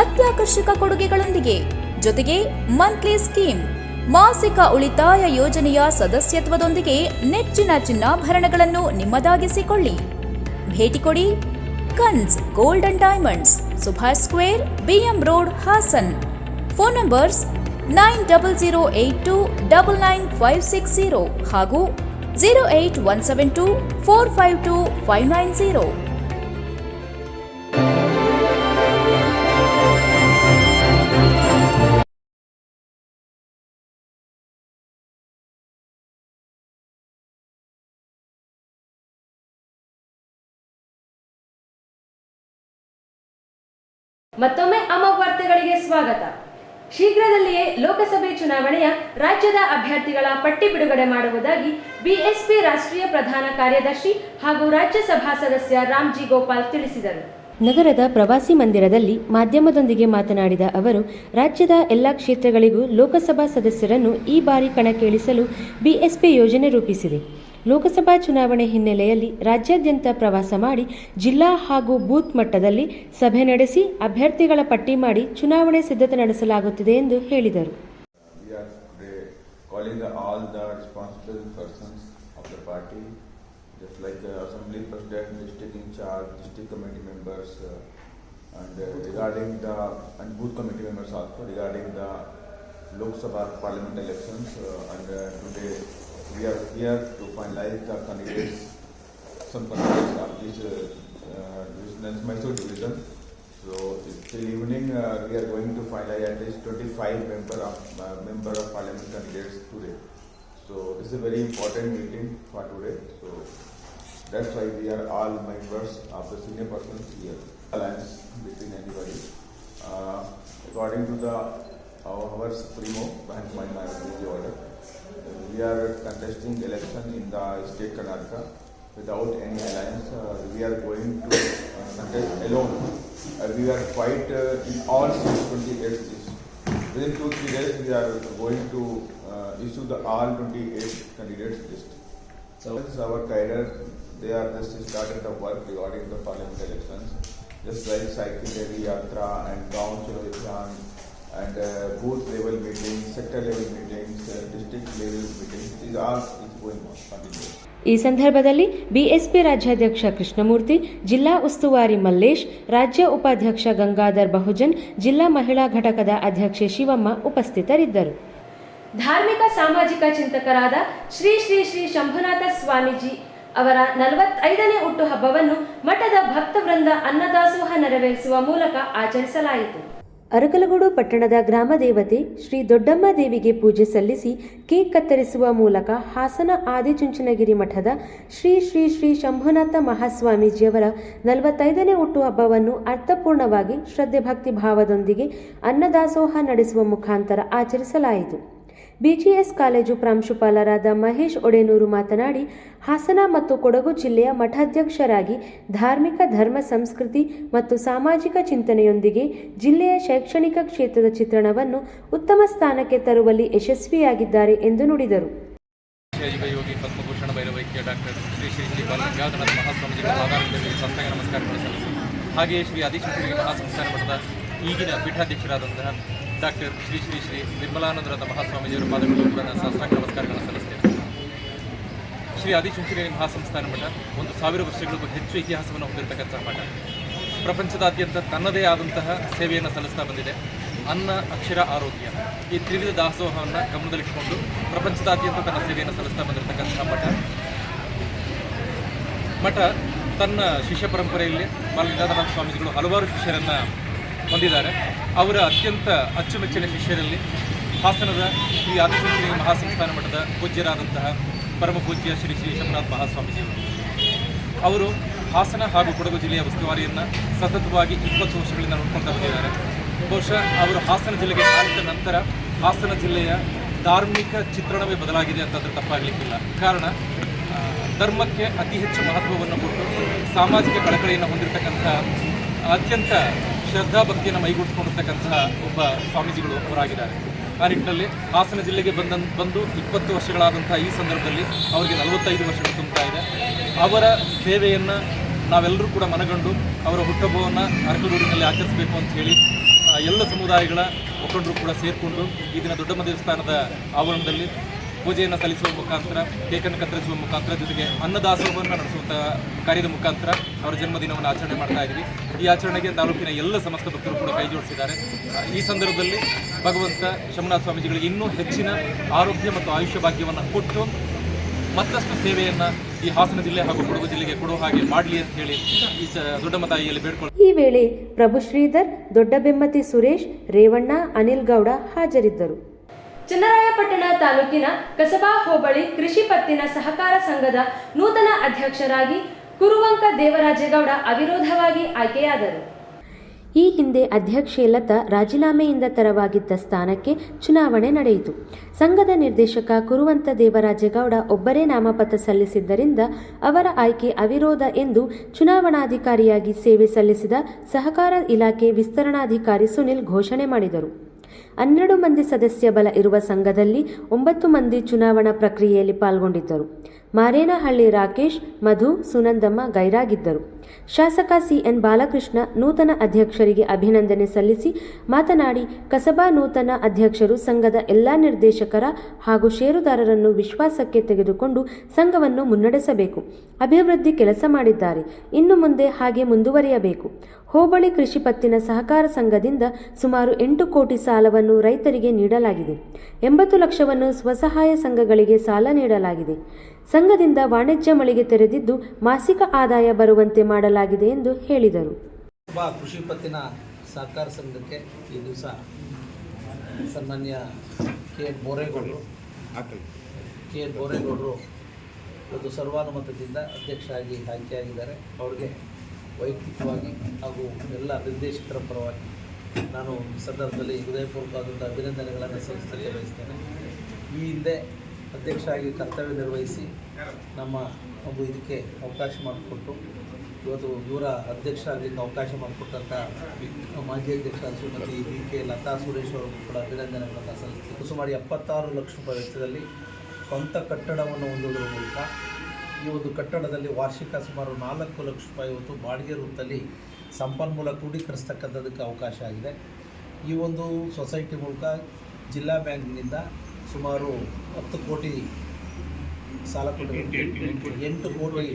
ಅತ್ಯಾಕರ್ಷಕ ಕೊಡುಗೆಗಳೊಂದಿಗೆ ಜೊತೆಗೆ ಮಂತ್ಲಿ ಸ್ಕೀಮ್, ಮಾಸಿಕ ಉಳಿತಾಯ ಯೋಜನೆಯ ಸದಸ್ಯತ್ವದೊಂದಿಗೆ ನೆಚ್ಚಿನ ಚಿನ್ನಾಭರಣಗಳನ್ನು ನಿಮ್ಮದಾಗಿಸಿಕೊಳ್ಳಿ. ಭೇಟಿ ಕೊಡಿ ಕನ್ಸ್ gold and diamonds, Subhash square, BM road, Hassan. Phone numbers 908082999560 ಹಾಗೂ 08172452590. ಮತ್ತೊಮ್ಮೆ ಅಮೋಘ್ ವಾರ್ತೆಗಳಿಗೆ ಸ್ವಾಗತ. ಶೀಘ್ರದಲ್ಲಿಯೇ ಲೋಕಸಭೆ ಚುನಾವಣೆಯ ರಾಜ್ಯದ ಅಭ್ಯರ್ಥಿಗಳ ಪಟ್ಟಿ ಬಿಡುಗಡೆ ಮಾಡುವುದಾಗಿ ಬಿಎಸ್ಪಿ ರಾಷ್ಟ್ರೀಯ ಪ್ರಧಾನ ಕಾರ್ಯದರ್ಶಿ ಹಾಗೂ ರಾಜ್ಯಸಭಾ ಸದಸ್ಯ ರಾಮ್ಜಿ ಗೋಪಾಲ್ ತಿಳಿಸಿದರು. ನಗರದ ಪ್ರವಾಸಿ ಮಂದಿರದಲ್ಲಿ ಮಾಧ್ಯಮದೊಂದಿಗೆ ಮಾತನಾಡಿದ ಅವರು, ರಾಜ್ಯದ ಎಲ್ಲ ಕ್ಷೇತ್ರಗಳಿಗೂ ಲೋಕಸಭಾ ಸದಸ್ಯರನ್ನು ಈ ಬಾರಿ ಕಣಕ್ಕಿಳಿಸಲು ಬಿಎಸ್ಪಿ ಯೋಜನೆ ರೂಪಿಸಿದೆ. ಲೋಕಸಭಾ ಚುನಾವಣೆ ಹಿನ್ನೆಲೆಯಲ್ಲಿ ರಾಜ್ಯಾದ್ಯಂತ ಪ್ರವಾಸ ಮಾಡಿ ಜಿಲ್ಲಾ ಹಾಗೂ ಬೂತ್ ಮಟ್ಟದಲ್ಲಿ ಸಭೆ ನಡೆಸಿ ಅಭ್ಯರ್ಥಿಗಳ ಪಟ್ಟಿ ಮಾಡಿ ಚುನಾವಣೆ ಸಿದ್ಧತೆ ನಡೆಸಲಾಗುತ್ತಿದೆ ಎಂದು ಹೇಳಿದರು. Just like the assembly president, district in charge, district committee members, and regarding the and booth committee members also regarding the Lok Sabha parliament elections. And today we are here to finalize the candidates. Some candidates of this Mysore division. So till evening we are going to finalize at least 25 member of parliament candidates today. So this is a very important meeting for today. So that's why we are all members of the senior persons here. Alliance between anybody. According to our Supremo, order, we are contesting election in the state Karnataka without any alliance. We are going to contest alone. We are fight in all 628 seats. Within 2-3 days, we are going to issue the all 28 candidates list. So this is our cadre. They are just started the work regarding the parliament elections. Just like cycle rally, yatra, and town chalo and booth level meetings, sector level meetings, district level meetings. These are going on continuously. ಈ ಸಂದರ್ಭದಲ್ಲಿ BSP ರಾಜ್ಯಾಧ್ಯಕ್ಷ ಕೃಷ್ಣಮೂರ್ತಿ, ಜಿಲ್ಲಾ ಉಸ್ತುವಾರಿ ಮಲ್ಲೇಶ್, ರಾಜ್ಯ ಉಪಾಧ್ಯಕ್ಷ ಗಂಗಾಧರ್ ಬಹುಜನ್, ಜಿಲ್ಲಾ ಮಹಿಳಾ ಘಟಕದ ಅಧ್ಯಕ್ಷೆ ಶಿವಮ್ಮ ಉಪಸ್ಥಿತರಿದ್ದರು. ಧಾರ್ಮಿಕ ಸಾಮಾಜಿಕ ಚಿಂತಕರಾದ ಶ್ರೀ ಶ್ರೀ ಶ್ರೀ ಶಂಭುನಾಥ ಸ್ವಾಮೀಜಿ ಅವರ 45ನೇ ಹುಟ್ಟುಹಬ್ಬವನ್ನು ಮಠದ ಭಕ್ತವೃಂದ ಅನ್ನದಾಸೋಹ ನೆರವೇರಿಸುವ ಮೂಲಕ ಆಚರಿಸಲಾಯಿತು. ಅರಕಲಗೂಡು ಪಟ್ಟಣದ ಗ್ರಾಮ ದೇವತೆ ಶ್ರೀ ದೊಡ್ಡಮ್ಮ ದೇವಿಗೆ ಪೂಜೆ ಸಲ್ಲಿಸಿ ಕೇಕ್ ಕತ್ತರಿಸುವ ಮೂಲಕ ಹಾಸನ ಆದಿಚುಂಚನಗಿರಿ ಮಠದ ಶ್ರೀ ಶ್ರೀ ಶ್ರೀ ಶಂಭುನಾಥ ಮಹಾಸ್ವಾಮೀಜಿಯವರ 45ನೇ ಹುಟ್ಟುಹಬ್ಬವನ್ನು ಅರ್ಥಪೂರ್ಣವಾಗಿ ಶ್ರದ್ಧೆ ಭಕ್ತಿ ಭಾವದೊಂದಿಗೆ ಅನ್ನದಾಸೋಹ ನಡೆಸುವ ಮುಖಾಂತರ ಆಚರಿಸಲಾಯಿತು. ಬಿಜಿಎಸ್ ಕಾಲೇಜು ಪ್ರಾಂಶುಪಾಲರಾದ ಮಹೇಶ್ ಒಡೆನೂರು ಮಾತನಾಡಿ, ಹಾಸನ ಮತ್ತು ಕೊಡಗು ಜಿಲ್ಲೆಯ ಮಠಾಧ್ಯಕ್ಷರಾಗಿ ಧಾರ್ಮಿಕ ಧರ್ಮ ಸಂಸ್ಕೃತಿ ಮತ್ತು ಸಾಮಾಜಿಕ ಚಿಂತನೆಯೊಂದಿಗೆ ಜಿಲ್ಲೆಯ ಶೈಕ್ಷಣಿಕ ಕ್ಷೇತ್ರದ ಚಿತ್ರಣವನ್ನು ಉತ್ತಮ ಸ್ಥಾನಕ್ಕೆ ತರುವಲ್ಲಿ ಯಶಸ್ವಿಯಾಗಿದ್ದಾರೆ ಎಂದು ನುಡಿದರು. ಯೋಗಿ ಪದ್ಮಭೂಷಣ ಭೈರವೈಕ್ಯ ಡಾಕ್ಟರ್ ಶ್ರೀ ಶ್ರೀ ಶ್ರೀ ಬಾಲಗಂಗಾಧರನಾಥ ಮಹಾಸ್ವಾಮೀಜಿಗಳ ಆಧಾರದಲ್ಲಿ ಸಂಸ್ಥಾನ ನಮಸ್ಕಾರಗಳು ಸಲ್ಲಿಸಿ, ಹಾಗೆಯೇ ಶ್ರೀ ಆದಿಶಂಕರಗಿರಿ ಮಹಾಸಂಸ್ಥಾನ ಮಠದ ಈಗಿನ ಪೀಠಾಧ್ಯಕ್ಷರಾದಂತಹ ಡಾಕ್ಟರ್ ಶ್ರೀ ಶ್ರೀ ಶ್ರೀ ನಿರ್ಮಲಾನಂದನಾಥ ಮಹಾಸ್ವಾಮೀಜಿಯವರ ಪಾದಗಳು ಕೂಡ ಸಾಷ್ಟಾಂಗ ನಮಸ್ಕಾರಗಳನ್ನು ಸಲ್ಲಿಸ್ತೇನೆ. ಶ್ರೀ ಆದಿಚುಂಚನಗಿರಿ ಮಹಾಸಂಸ್ಥಾನ ಮಠ 1000 ವರ್ಷಗಳಿಗೂ ಹೆಚ್ಚು ಇತಿಹಾಸವನ್ನು ಹೊಂದಿರತಕ್ಕಂಥ ಮಠ. ಪ್ರಪಂಚದಾದ್ಯಂತ ತನ್ನದೇ ಆದಂತಹ ಸೇವೆಯನ್ನು ಸಲ್ಲಿಸ್ತಾ ಬಂದಿದೆ. ಅನ್ನ, ಅಕ್ಷರ, ಆರೋಗ್ಯ ಈ ತ್ರಿವಿಧ ದಾಸೋಹವನ್ನು ಗಮನದಲ್ಲಿಟ್ಟುಕೊಂಡು ಪ್ರಪಂಚದಾದ್ಯಂತ ತನ್ನ ಸೇವೆಯನ್ನು ಸಲ್ಲಿಸ್ತಾ ಬಂದಿರತಕ್ಕಂಥ ಮಠ ತನ್ನ ಶಿಷ್ಯ ಪರಂಪರೆಯಲ್ಲಿ ಬಾಲಗಂಗಾಧರನಾಥ ಸ್ವಾಮೀಜಿಗಳು ಹಲವಾರು ಶಿಷ್ಯರನ್ನು ಹೊಂದಿದ್ದಾರೆ. ಅವರ ಅತ್ಯಂತ ಅಚ್ಚುಮೆಚ್ಚಿನ ಶಿಷ್ಯರಲ್ಲಿ ಹಾಸನದ ಶ್ರೀ ಆದಿಚುಂಚನಗಿರಿ ಮಹಾಸಂಸ್ಥಾನ ಮಠದ ಪೂಜ್ಯರಾದಂತಹ ಪರಮ ಪೂಜ್ಯ ಶ್ರೀ ಶ್ರೀ ಶಂಭುನಾಥ ಮಹಾಸ್ವಾಮೀಜಿಯವರು. ಅವರು ಹಾಸನ ಹಾಗೂ ಕೊಡಗು ಜಿಲ್ಲೆಯ ಉಸ್ತುವಾರಿಯನ್ನು ಸತತವಾಗಿ 20 ವರ್ಷಗಳಿಂದ ನೋಡ್ಕೊಳ್ತಾ ಬಂದಿದ್ದಾರೆ. ಬಹುಶಃ ಅವರು ಹಾಸನ ಜಿಲ್ಲೆಗೆ ಆದ ನಂತರ ಹಾಸನ ಜಿಲ್ಲೆಯ ಧಾರ್ಮಿಕ ಚಿತ್ರಣವೇ ಬದಲಾಗಿದೆ ಅಂತಂದರೆ ತಪ್ಪಾಗಲಿಕ್ಕಿಲ್ಲ. ಕಾರಣ ಧರ್ಮಕ್ಕೆ ಅತಿ ಹೆಚ್ಚು ಮಹತ್ವವನ್ನು ಕೊಟ್ಟು ಸಾಮಾಜಿಕ ಕಳಕಳಿಯನ್ನು ಹೊಂದಿರತಕ್ಕಂಥ ಅತ್ಯಂತ ಶ್ರದ್ಧಾಭಕ್ತಿಯನ್ನು ಮೈಗೂಡಿಸ್ಕೊಂಡಿರ್ತಕ್ಕಂತಹ ಒಬ್ಬ ಸ್ವಾಮೀಜಿಗಳು ಅವರಾಗಿದ್ದಾರೆ. ಆ ನಿಟ್ಟಿನಲ್ಲಿ ಹಾಸನ ಜಿಲ್ಲೆಗೆ ಬಂದು 20 ವರ್ಷಗಳಾದಂಥ ಈ ಸಂದರ್ಭದಲ್ಲಿ ಅವರಿಗೆ 45 ವರ್ಷಗಳು ತುಂಬುತ್ತಾ ಇದೆ. ಅವರ ಸೇವೆಯನ್ನು ನಾವೆಲ್ಲರೂ ಕೂಡ ಮನಗಂಡು ಅವರ ಹುಟ್ಟುಹಬ್ಬವನ್ನು ಅರಕಲಗೂಡಿನಲ್ಲಿ ಆಚರಿಸಬೇಕು ಅಂತ ಹೇಳಿ ಎಲ್ಲ ಸಮುದಾಯಗಳ ಮುಖಂಡರು ಕೂಡ ಸೇರಿಕೊಂಡು ಈ ದಿನ ದೊಡ್ಡಮ್ಮ ದೇವಸ್ಥಾನದ ಆವರಣದಲ್ಲಿ ಪೂಜೆಯನ್ನು ಸಲ್ಲಿಸುವ ಮುಖಾಂತರ, ಕೇಕನ್ನು ಕತ್ತರಿಸುವ ಮುಖಾಂತರ, ಜೊತೆಗೆ ಅನ್ನದಾಸೋಹವನ್ನು ನಡೆಸುವಂಥ ಕಾರ್ಯದ ಮುಖಾಂತರ ಅವರ ಜನ್ಮದಿನವನ್ನು ಆಚರಣೆ ಮಾಡ್ತಾ ಇದ್ವಿ. ಈ ಆಚರಣೆಗೆ ತಾಲೂಕಿನ ಎಲ್ಲ ಸಮಸ್ತ ಭಕ್ತರು ಕೂಡ ಕೈ ಜೋಡಿಸಿದ್ದಾರೆ. ಈ ಸಂದರ್ಭದಲ್ಲಿ ಭಗವಂತ ಶಂಭುನಾಥ ಸ್ವಾಮೀಜಿಗಳಿಗೆ ಇನ್ನೂ ಹೆಚ್ಚಿನ ಆರೋಗ್ಯ ಮತ್ತು ಆಯುಷ್ಯ ಭಾಗ್ಯವನ್ನು ಕೊಟ್ಟು ಮತ್ತಷ್ಟು ಸೇವೆಯನ್ನು ಈ ಹಾಸನ ಜಿಲ್ಲೆ ಹಾಗೂ ಕೊಡಗು ಜಿಲ್ಲೆಗೆ ಕೊಡುವ ಹಾಗೆ ಮಾಡಲಿ ಅಂತ ಹೇಳಿ ಈ ದೊಡ್ಡಮ್ಮ ತಾಯಿಯಲ್ಲಿ ಬೇಡ್ಕೊಳ್ಳಿ. ಈ ವೇಳೆ ಪ್ರಭು ಶ್ರೀಧರ್, ದೊಡ್ಡಬೆಮ್ಮತಿ ಸುರೇಶ್, ರೇವಣ್ಣ, ಅನಿಲ್ ಗೌಡ ಹಾಜರಿದ್ದರು. ಚನ್ನರಾಯಪಟ್ಟಣ ತಾಲೂಕಿನ ಕಸಬಾ ಹೋಬಳಿ ಕೃಷಿ ಪತ್ತಿನ ಸಹಕಾರ ಸಂಘದ ನೂತನ ಅಧ್ಯಕ್ಷರಾಗಿ ಕುರುವಂಕ ದೇವರಾಜೇಗೌಡ ಅವಿರೋಧವಾಗಿ ಆಯ್ಕೆಯಾದರು. ಈ ಹಿಂದೆ ಅಧ್ಯಕ್ಷೆ ಲತಾ ರಾಜೀನಾಮೆಯಿಂದ ತೆರವಾಗಿದ್ದ ಸ್ಥಾನಕ್ಕೆ ಚುನಾವಣೆ ನಡೆಯಿತು. ಸಂಘದ ನಿರ್ದೇಶಕ ಕುರುವಂತ ದೇವರಾಜೇಗೌಡ ಒಬ್ಬರೇ ನಾಮಪತ್ರ ಸಲ್ಲಿಸಿದ್ದರಿಂದ ಅವರ ಆಯ್ಕೆ ಅವಿರೋಧ ಎಂದು ಚುನಾವಣಾಧಿಕಾರಿಯಾಗಿ ಸೇವೆ ಸಲ್ಲಿಸಿದ ಸಹಕಾರ ಇಲಾಖೆ ವಿಸ್ತರಣಾಧಿಕಾರಿ ಸುನಿಲ್ ಘೋಷಣೆ ಮಾಡಿದರು. 12 ಮಂದಿ ಸದಸ್ಯ ಬಲ ಇರುವ ಸಂಘದಲ್ಲಿ 9 ಮಂದಿ ಚುನಾವಣಾ ಪ್ರಕ್ರಿಯೆಯಲ್ಲಿ ಪಾಲ್ಗೊಂಡಿದ್ದರು. ಮಾರೇನಹಳ್ಳಿ ರಾಕೇಶ್, ಮಧು, ಸುನಂದಮ್ಮ ಗೈರಾಗಿದ್ದರು. ಶಾಸಕ ಸಿಎನ್ ಬಾಲಕೃಷ್ಣ ನೂತನ ಅಧ್ಯಕ್ಷರಿಗೆ ಅಭಿನಂದನೆ ಸಲ್ಲಿಸಿ ಮಾತನಾಡಿ, ಕಸಬಾ ನೂತನ ಅಧ್ಯಕ್ಷರು ಸಂಘದ ಎಲ್ಲ ನಿರ್ದೇಶಕರ ಹಾಗೂ ಷೇರುದಾರರನ್ನು ವಿಶ್ವಾಸಕ್ಕೆ ತೆಗೆದುಕೊಂಡು ಸಂಘವನ್ನು ಮುನ್ನಡೆಸಬೇಕು. ಅಭಿವೃದ್ಧಿ ಕೆಲಸ ಮಾಡಿದ್ದಾರೆ. ಇನ್ನು ಮುಂದೆ ಹಾಗೆ ಮುಂದುವರಿಯಬೇಕು. ಹೋಬಳಿ ಕೃಷಿ ಪತ್ತಿನ ಸಹಕಾರ ಸಂಘದಿಂದ ಸುಮಾರು 8 ಕೋಟಿ ಸಾಲವನ್ನು ರೈತರಿಗೆ ನೀಡಲಾಗಿದೆ. 80 ಲಕ್ಷವನ್ನು ಸ್ವಸಹಾಯ ಸಂಘಗಳಿಗೆ ಸಾಲ ನೀಡಲಾಗಿದೆ. ಸಂಘದಿಂದ ವಾಣಿಜ್ಯ ಮಳಿಗೆ ತೆರೆದಿದ್ದು ಮಾಸಿಕ ಆದಾಯ ಬರುವಂತೆ ಮಾಡಲಾಗಿದೆ ಎಂದು ಹೇಳಿದರು. ಕೃಷಿ ಪತ್ತಿನ ಸಹಕಾರ ಸಂಘಕ್ಕೆ ಈ ದಿವಸ ಸನ್ಮಾನ್ಯ ಕೆ ಎನ್ ಬೋರೇಗೌಡರು ಇವತ್ತು ಸರ್ವಾನುಮತದಿಂದ ಅಧ್ಯಕ್ಷರಾಗಿ ಆಯ್ಕೆಯಾಗಿದ್ದಾರೆ. ಅವರಿಗೆ ವೈಯಕ್ತಿಕವಾಗಿ ಹಾಗೂ ಎಲ್ಲ ನಿರ್ದೇಶಕರ ಪರವಾಗಿ ನಾನು ಈ ಸಂದರ್ಭದಲ್ಲಿ ಹೃದಯಪೂರ್ವಕವಾದಂಥ ಅಭಿನಂದನೆಗಳನ್ನು ಸಲ್ಲಿಸಲಿಕ್ಕೆ ಬಯಸ್ತೇನೆ. ಈ ಹಿಂದೆ ಅಧ್ಯಕ್ಷರಾಗಿ ಕರ್ತವ್ಯ ನಿರ್ವಹಿಸಿ ನಮ್ಮ ಒಂದು ಇದಕ್ಕೆ ಅವಕಾಶ ಮಾಡಿಕೊಟ್ಟು ಇವತ್ತು ಇವರ ಅಧ್ಯಕ್ಷರಾಗಲಿಕ್ಕೆ ಅವಕಾಶ ಮಾಡಿಕೊಟ್ಟಂಥ ಮಾಜಿ ಅಧ್ಯಕ್ಷ ಶ್ರೀಮತಿ ಕೆ ಲತಾ ಸುರೇಶ್ ಅವರಿಗೂ ಕೂಡ ಅಭಿನಂದನೆಗಳನ್ನು ಸಲ್ಲಿಸ್ತೀವಿ. ಸುಮಾರು 76 ಲಕ್ಷ ರೂಪಾಯಿ ವೆಚ್ಚದಲ್ಲಿ ಸ್ವಂತ ಕಟ್ಟಡವನ್ನು ಹೊಂದುವುದರ ಮೂಲಕ ಈ ಒಂದು ಕಟ್ಟಡದಲ್ಲಿ ವಾರ್ಷಿಕ ಸುಮಾರು 4 ಲಕ್ಷ ರೂಪಾಯಿ ಇವತ್ತು ಬಾಡಿಗೆ ರೂಪದಲ್ಲಿ ಸಂಪನ್ಮೂಲ ಕ್ರೋಢೀಕರಿಸ್ತಕ್ಕಂಥದ್ದಕ್ಕೆ ಅವಕಾಶ ಆಗಿದೆ. ಈ ಒಂದು ಸೊಸೈಟಿ ಮೂಲಕ ಜಿಲ್ಲಾ ಬ್ಯಾಂಕ್ನಿಂದ ಸುಮಾರು 10 ಕೋಟಿ ಸಾಲ ಕೊಟ್ಟಿದೆ. 8 ಕೋಟಿ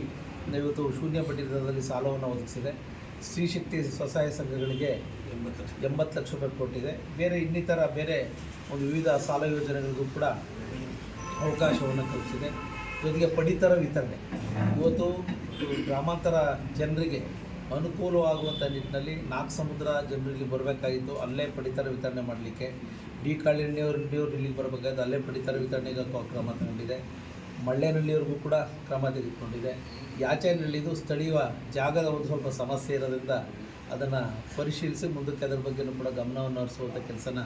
ಇವತ್ತು ಶೂನ್ಯ ಬಡ್ಡಿ ದರದಲ್ಲಿ ಸಾಲವನ್ನು ಒದಗಿಸಿದೆ. ಸ್ತ್ರೀಶಕ್ತಿ ಸ್ವಸಹಾಯ ಸಂಘಗಳಿಗೆ 80 ಲಕ್ಷ ರೂಪಾಯಿ ಕೊಟ್ಟಿದೆ. ಬೇರೆ ಇನ್ನಿತರ ಬೇರೆ ಒಂದು ವಿವಿಧ ಸಾಲ ಯೋಜನೆಗಳಿಗೂ ಕೂಡ ಅವಕಾಶವನ್ನು ಕಲ್ಪಿಸಿದೆ. ಜೊತೆಗೆ ಪಡಿತರ ವಿತರಣೆ ಇವತ್ತು ಗ್ರಾಮಾಂತರ ಜನರಿಗೆ ಅನುಕೂಲವಾಗುವಂಥ ನಿಟ್ಟಿನಲ್ಲಿ 4 ಸಮುದ್ರ ಜನರಿಗೆ ಬರಬೇಕಾಗಿತ್ತು, ಅಲ್ಲೇ ಪಡಿತರ ವಿತರಣೆ ಮಾಡಲಿಕ್ಕೆ. ಡಿ ಕಾಳಿಣಿಯವರು ಇಲ್ಲಿಗೆ ಬರಬೇಕಾದ್ರೆ ಅಲ್ಲೇ ಪಡಿತರ ವಿತರಣೆಗೆ ಕ್ರಮ ತಗೊಂಡಿದೆ. ಮಳ್ಳೆನಹಳ್ಳಿಯವ್ರಿಗೂ ಕೂಡ ಕ್ರಮ ತೆಗೆದುಕೊಂಡಿದೆ. ಯಾಚೇನಹಳ್ಳಿದು ಸ್ಥಳೀಯ ಜಾಗದ ಒಂದು ಸ್ವಲ್ಪ ಸಮಸ್ಯೆ ಇರೋದ್ರಿಂದ ಅದನ್ನು ಪರಿಶೀಲಿಸಿ ಮುಂದಕ್ಕೆ ಅದರ ಬಗ್ಗೆಯೂ ಕೂಡ ಗಮನವನ್ನು ಹರಿಸುವಂಥ ಕೆಲಸನ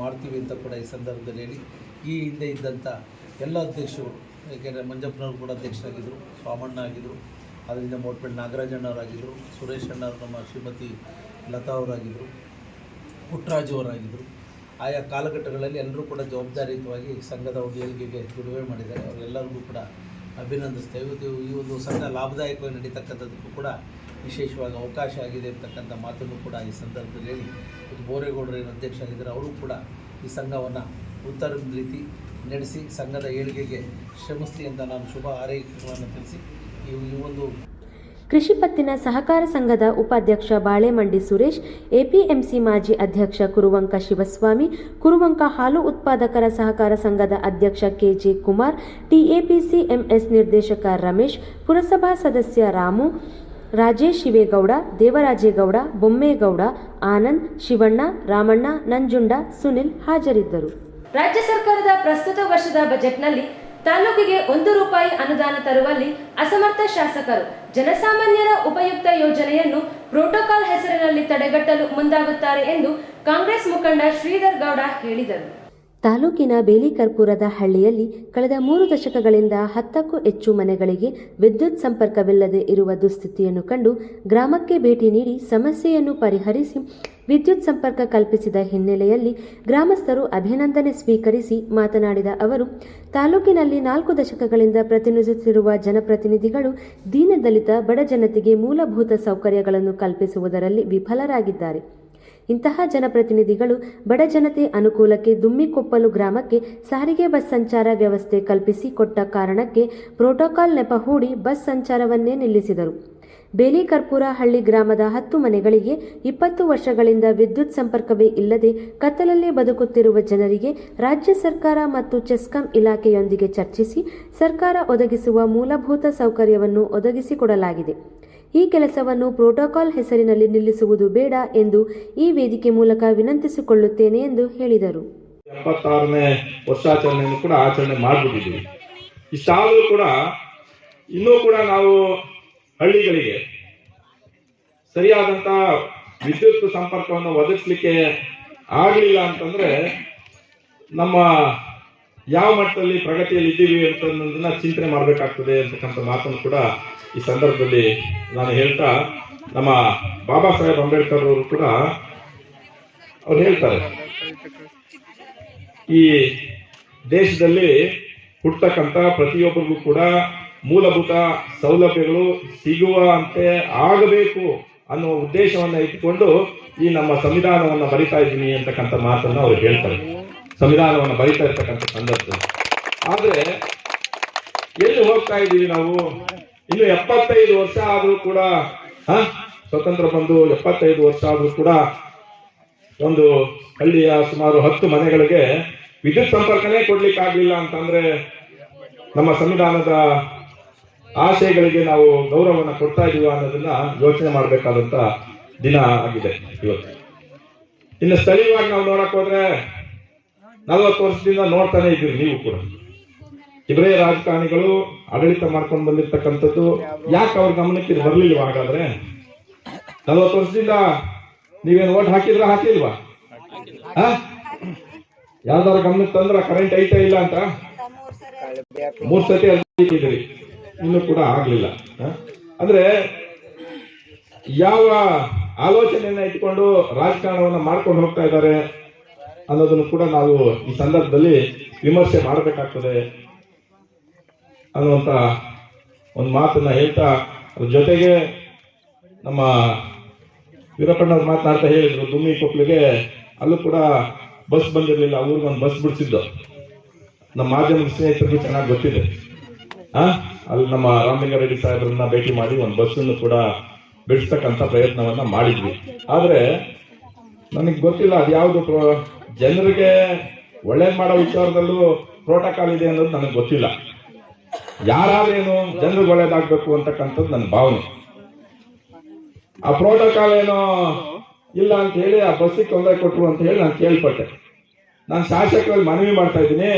ಮಾಡ್ತೀವಿ ಅಂತ ಕೂಡ ಈ ಸಂದರ್ಭದಲ್ಲಿ ಹೇಳಿ, ಈ ಹಿಂದೆ ಇದ್ದಂಥ ಎಲ್ಲ ಅಧ್ಯಕ್ಷರು, ಏಕೆಂದರೆ ಮಂಜಪ್ಪನವರು ಕೂಡ ಅಧ್ಯಕ್ಷರಾಗಿದ್ದರು, ಸ್ವಾಮಣ್ಣ ಆಗಿದ್ದರು, ಅದರಿಂದ ಮೋಟ್ಪೇಟ್ ನಾಗರಾಜಣ್ಣವರಾಗಿದ್ದರು, ಸುರೇಶ್ ಅಣ್ಣವರು ನಮ್ಮ ಶ್ರೀಮತಿ ಲತಾ ಅವರಾಗಿದ್ದರು, ಪುಟ್ಟರಾಜು ಅವರಾಗಿದ್ದರು. ಆಯಾ ಕಾಲಘಟ್ಟಗಳಲ್ಲಿ ಎಲ್ಲರೂ ಕೂಡ ಜವಾಬ್ದಾರಿಯುತವಾಗಿ ಸಂಘದ ಒಂದು ಏಳಿಗೆಗೆ ದುಡಿಮೆ ಮಾಡಿದ್ದಾರೆ. ಅವರೆಲ್ಲರಿಗೂ ಕೂಡ ಅಭಿನಂದಿಸ್ತೇವೆ. ಇವತ್ತು ಈ ಒಂದು ಸಂಘ ಲಾಭದಾಯಕವಾಗಿ ನಡೀತಕ್ಕಂಥದ್ದಕ್ಕೂ ಕೂಡ ವಿಶೇಷವಾಗಿ ಅವಕಾಶ ಆಗಿದೆ ಅಂತಕ್ಕಂಥ ಮಾತನ್ನು ಕೂಡ ಈ ಸಂದರ್ಭದಲ್ಲಿ ಹೇಳಿ, ಇವತ್ತು ಬೋರೇಗೌಡರು ಏನು ಅಧ್ಯಕ್ಷ ಆಗಿದ್ದಾರೆ ಅವರು ಕೂಡ ಈ ಸಂಘವನ್ನು ಉತ್ತಮ ರೀತಿ ನಡೆಸಿ ಸಂಘದ ಏಳಿಗೆಗೆ ಶ್ರಮಿಸಲಿ ಅಂತ ನಾನು ಶುಭ ಹಾರೈಕೆಗಳನ್ನು ತಿಳಿಸಿ ಈ ಒಂದು ಕೃಷಿ ಪತ್ತಿನ ಸಹಕಾರ ಸಂಘದ ಉಪಾಧ್ಯಕ್ಷ ಬಾಳೆಮಂಡಿ ಸುರೇಶ್, ಎಪಿಎಂಸಿ ಮಾಜಿ ಅಧ್ಯಕ್ಷ ಕುರುವಂಕ ಶಿವಸ್ವಾಮಿ, ಕುರುವಂಕ ಹಾಲು ಉತ್ಪಾದಕರ ಸಹಕಾರ ಸಂಘದ ಅಧ್ಯಕ್ಷ ಕೆಜೆ ಕುಮಾರ್, ಟಿಎಪಿಸಿ ಎಂಎಸ್ ನಿರ್ದೇಶಕ ರಮೇಶ್, ಪುರಸಭಾ ಸದಸ್ಯ ರಾಮು, ರಾಜೇಶ್ ಶಿವೇಗೌಡ, ದೇವರಾಜೇಗೌಡ, ಬೊಮ್ಮೇಗೌಡ, ಆನಂದ್, ಶಿವಣ್ಣ, ರಾಮಣ್ಣ, ನಂಜುಂಡ, ಸುನಿಲ್ ಹಾಜರಿದ್ದರು. ರಾಜ್ಯ ಸರ್ಕಾರದ ಪ್ರಸ್ತುತ ವರ್ಷದ ಬಜೆಟ್ನಲ್ಲಿ ತಾಲೂಕಿಗೆ 1 ರೂಪಾಯಿ ಅನುದಾನ ತರುವಲ್ಲಿ ಅಸಮರ್ಥ ಶಾಸಕರು ಜನಸಾಮಾನ್ಯರ ಉಪಯುಕ್ತ ಯೋಜನೆಯನ್ನು ಪ್ರೋಟೋಕಾಲ್ ಹೆಸರಿನಲ್ಲಿ ತಡೆಗಟ್ಟಲು ಮುಂದಾಗುತ್ತಾರೆ ಎಂದು ಕಾಂಗ್ರೆಸ್ ಮುಖಂಡ ಶ್ರೀಧರ್ ಗೌಡ ಹೇಳಿದರು. ತಾಲೂಕಿನ ಬೇಲಿಕರ್ಪುರದ ಹಳ್ಳಿಯಲ್ಲಿ ಕಳೆದ 3 ದಶಕಗಳಿಂದ 10ಕ್ಕೂ ಹೆಚ್ಚು ಮನೆಗಳಿಗೆ ವಿದ್ಯುತ್ ಸಂಪರ್ಕವಿಲ್ಲದೆ ಇರುವ ದುಸ್ಥಿತಿಯನ್ನು ಕಂಡು ಗ್ರಾಮಕ್ಕೆ ಭೇಟಿ ನೀಡಿ ಸಮಸ್ಯೆಯನ್ನು ಪರಿಹರಿಸಿ ವಿದ್ಯುತ್ ಸಂಪರ್ಕ ಕಲ್ಪಿಸಿದ ಹಿನ್ನೆಲೆಯಲ್ಲಿ ಗ್ರಾಮಸ್ಥರು ಅಭಿನಂದನೆ ಸ್ವೀಕರಿಸಿ ಮಾತನಾಡಿದ ಅವರು, ತಾಲೂಕಿನಲ್ಲಿ 4 ದಶಕಗಳಿಂದ ಪ್ರತಿನಿಧಿಸುತ್ತಿರುವ ಜನಪ್ರತಿನಿಧಿಗಳು ದೀನದಲಿತ ಬಡ ಜನತೆಗೆ ಮೂಲಭೂತ ಸೌಕರ್ಯಗಳನ್ನು ಕಲ್ಪಿಸುವುದರಲ್ಲಿ ವಿಫಲರಾಗಿದ್ದಾರೆ. ಇಂತಹ ಜನಪ್ರತಿನಿಧಿಗಳು ಬಡ ಜನತೆ ಅನುಕೂಲಕ್ಕೆ ದುಮ್ಮಿಕೊಪ್ಪಲು ಗ್ರಾಮಕ್ಕೆ ಸಾರಿಗೆ ಬಸ್ ಸಂಚಾರ ವ್ಯವಸ್ಥೆ ಕಲ್ಪಿಸಿ ಕೊಟ್ಟ ಕಾರಣಕ್ಕೆ ಪ್ರೋಟೋಕಾಲ್ ನೆಪ ಹೂಡಿ ಬಸ್ ಸಂಚಾರವನ್ನೇ ನಿಲ್ಲಿಸಿದರು. ಬೇಲಿಕರ್ಪುರ ಹಳ್ಳಿ ಗ್ರಾಮದ 10 ಮನೆಗಳಿಗೆ 20 ವರ್ಷಗಳಿಂದ ವಿದ್ಯುತ್ ಸಂಪರ್ಕವೇ ಇಲ್ಲದೆ ಕತ್ತಲಲ್ಲೇ ಬದುಕುತ್ತಿರುವ ಜನರಿಗೆ ರಾಜ್ಯ ಸರ್ಕಾರ ಮತ್ತು ಚೆಸ್ಕಾಂ ಇಲಾಖೆಯೊಂದಿಗೆ ಚರ್ಚಿಸಿ ಸರ್ಕಾರ ಒದಗಿಸುವ ಮೂಲಭೂತ ಸೌಕರ್ಯವನ್ನು ಒದಗಿಸಿಕೊಡಲಾಗಿದೆ. ಈ ಕೆಲಸವನ್ನು ಪ್ರೋಟೋಕಾಲ್ ಹೆಸರಿನಲ್ಲಿ ನಿಲ್ಲಿಸುವುದು ಬೇಡ ಎಂದು ಈ ವೇದಿಕೆ ಮೂಲಕ ವಿನಂತಿಸಿಕೊಳ್ಳುತ್ತೇನೆ ಎಂದು ಹೇಳಿದರು. 76ನೇ ವರ್ಷಾಚರಣೆಯನ್ನು ಕೂಡ ಆಚರಣೆ ಮಾಡಿಬಿಟ್ಟಿದ್ದೀವಿ. ಇಷ್ಟಾದರೂ ಕೂಡ ಇನ್ನೂ ಕೂಡ ನಾವು ಹಳ್ಳಿಗಳಿಗೆ ಸರಿಯಾದಂತಹ ವಿದ್ಯುತ್ ಸಂಪರ್ಕವನ್ನು ಒದಗಿಸ್ಲಿಕ್ಕೆ ಆಗಲಿಲ್ಲ ಅಂತಂದ್ರೆ ನಮ್ಮ ಯಾವ ಮಟ್ಟದಲ್ಲಿ ಪ್ರಗತಿಯಲ್ಲಿ ಇದ್ದೀವಿ ಅಂತ ಅನ್ನೋದನ್ನ ಚಿಂತನೆ ಮಾಡಬೇಕಾಗ್ತದೆ ಅಂತಕ್ಕಂಥ ಮಾತನ್ನು ಕೂಡ ಈ ಸಂದರ್ಭದಲ್ಲಿ ನಾನು ಹೇಳ್ತಾ, ನಮ್ಮ ಬಾಬಾ ಸಾಹೇಬ್ ಅಂಬೇಡ್ಕರ್ ಅವರು ಕೂಡ ಅವ್ರು ಹೇಳ್ತಾರೆ, ಈ ದೇಶದಲ್ಲಿ ಹುಟ್ಟತಕ್ಕಂಥ ಪ್ರತಿಯೊಬ್ಬರಿಗೂ ಕೂಡ ಮೂಲಭೂತ ಸೌಲಭ್ಯಗಳು ಸಿಗುವಂತೆ ಆಗಬೇಕು ಅನ್ನುವ ಉದ್ದೇಶವನ್ನ ಇಟ್ಟುಕೊಂಡು ಈ ನಮ್ಮ ಸಂವಿಧಾನವನ್ನ ಬರಿತಾ ಇದ್ದೀನಿ ಅಂತಕ್ಕಂಥ ಮಾತನ್ನ ಅವ್ರು ಹೇಳ್ತಾರೆ. ಸಂವಿಧಾನವನ್ನು ಬರಿತಾ ಇರ್ತಕ್ಕಂಥ ಸಂದರ್ಭದಲ್ಲಿ ಆದ್ರೆ ಎಲ್ಲಿ ಹೋಗ್ತಾ ಇದ್ದೀವಿ ನಾವು? ಇನ್ನು 75 ವರ್ಷ ಆದ್ರೂ ಕೂಡ ಸ್ವತಂತ್ರ ಬಂದು 75 ವರ್ಷ ಆದ್ರೂ ಕೂಡ ಒಂದು ಹಳ್ಳಿಯ ಸುಮಾರು 10 ಮನೆಗಳಿಗೆ ವಿದ್ಯುತ್ ಸಂಪರ್ಕನೇ ಕೊಡ್ಲಿಕ್ಕೆ ಆಗ್ಲಿಲ್ಲ ಅಂತಂದ್ರೆ ನಮ್ಮ ಸಂವಿಧಾನದ ಆಶಯಗಳಿಗೆ ನಾವು ಗೌರವವನ್ನು ಕೊಡ್ತಾ ಇದೀವ ಅನ್ನೋದನ್ನ ಯೋಚನೆ ಮಾಡಬೇಕಾದಂತ ದಿನ ಆಗಿದೆ ಇವತ್ತು. ಇನ್ನು ಸ್ಥಳೀಯವಾಗಿ ನಾವು ನೋಡಕ್ ಹೋದ್ರೆ 40 ವರ್ಷದಿಂದ ನೋಡ್ತಾನೆ ಇದ್ದೀರಿ ನೀವು ಕೂಡ. ಇವರೇ ರಾಜಕಾರಣಿಗಳು ಆಡಳಿತ ಮಾಡ್ಕೊಂಡು ಬಂದಿರ್ತಕ್ಕಂಥದ್ದು, ಯಾಕೆ ಅವ್ರ ಗಮನಕ್ಕೆ ಇದು ಬರ್ಲಿಲ್ವಾ? ಹಾಗಾದ್ರೆ 40 ವರ್ಷದಿಂದ ನೀವೇನು ಓಟ್ ಹಾಕಿಲ್ವಾ? ಯಾವ್ದಾರ ಗಮನಕ್ಕೆ ತಂದ್ರ ಕರೆಂಟ್ ಐತಾ ಇಲ್ಲ ಅಂತ 3 ಸತಿ ಅರ್ಜಿದ್ರಿ, ಇನ್ನೂ ಕೂಡ ಆಗ್ಲಿಲ್ಲ. ಅಂದ್ರೆ ಯಾವ ಆಲೋಚನೆಯನ್ನ ಇಟ್ಕೊಂಡು ರಾಜಕಾರಣವನ್ನ ಮಾಡ್ಕೊಂಡು ಹೋಗ್ತಾ ಇದ್ದಾರೆ ಅನ್ನೋದನ್ನು ಕೂಡ ನಾವು ಈ ಸಂದರ್ಭದಲ್ಲಿ ವಿಮರ್ಶೆ ಮಾಡಬೇಕಾಗ್ತದೆ ಅನ್ನುವಂತ ಒಂದು ಮಾತನ್ನ ಹೇಳ್ತಾ, ಅದ್ರ ಜೊತೆಗೆ ನಮ್ಮ ವೀರಪ್ಪಣ್ಣವ್ರು ಮಾತನಾಡ್ತಾ ಹೇಳಿದ್ರು, ದುಮ್ಮಿ ಕೊಪ್ಪಳಿಗೆ ಅಲ್ಲೂ ಕೂಡ ಬಸ್ ಬಂದಿರಲಿಲ್ಲ, ಊರಿಗೊಂದು ಬಸ್ ಬಿಡಿಸಿದ್ದು. ನಮ್ಮ ಮಾಧ್ಯಮದ ಸ್ನೇಹಿತರಿಗೂ ಚೆನ್ನಾಗಿ ಗೊತ್ತಿದೆ. ಅಲ್ಲಿ ನಮ್ಮ ರಾಮಲಿಂಗಾರೆಡ್ಡಿ ಸಾಹೇಬ್ರನ್ನ ಭೇಟಿ ಮಾಡಿ ಒಂದು ಬಸ್ಸನ್ನು ಕೂಡ ಬಿಡಿಸ್ತಕ್ಕಂಥ ಪ್ರಯತ್ನವನ್ನ ಮಾಡಿದ್ವಿ. ಆದ್ರೆ ನನಗೆ ಗೊತ್ತಿಲ್ಲ ಅದು ಯಾವುದು ಜನರಿಗೆ ಒಳ್ಳೇದ್ ಮಾಡೋ ವಿಚಾರದಲ್ಲೂ ಪ್ರೋಟೋಕಾಲ್ ಇದೆ ಅನ್ನೋದು ನನಗೆ ಗೊತ್ತಿಲ್ಲ. ಯಾರಾದ್ರೇನು ಜನರಿಗೆ ಒಳ್ಳೇದಾಗ್ಬೇಕು ಅಂತಕ್ಕಂಥದ್ದು ನನ್ನ ಭಾವನೆ. ಆ ಪ್ರೋಟೋಕಾಲ್ ಏನೋ ಇಲ್ಲ ಅಂತ ಹೇಳಿ ಆ ಬಸ್ಸಿಗೆ ತೊಂದರೆ ಕೊಟ್ಟರು ಅಂತ ಹೇಳಿ ನಾನು ಕೇಳ್ಪಟ್ಟೆ. ನಾನು ಶಾಸಕರಲ್ಲಿ ಮನವಿ ಮಾಡ್ತಾ ಇದ್ದೀನಿ,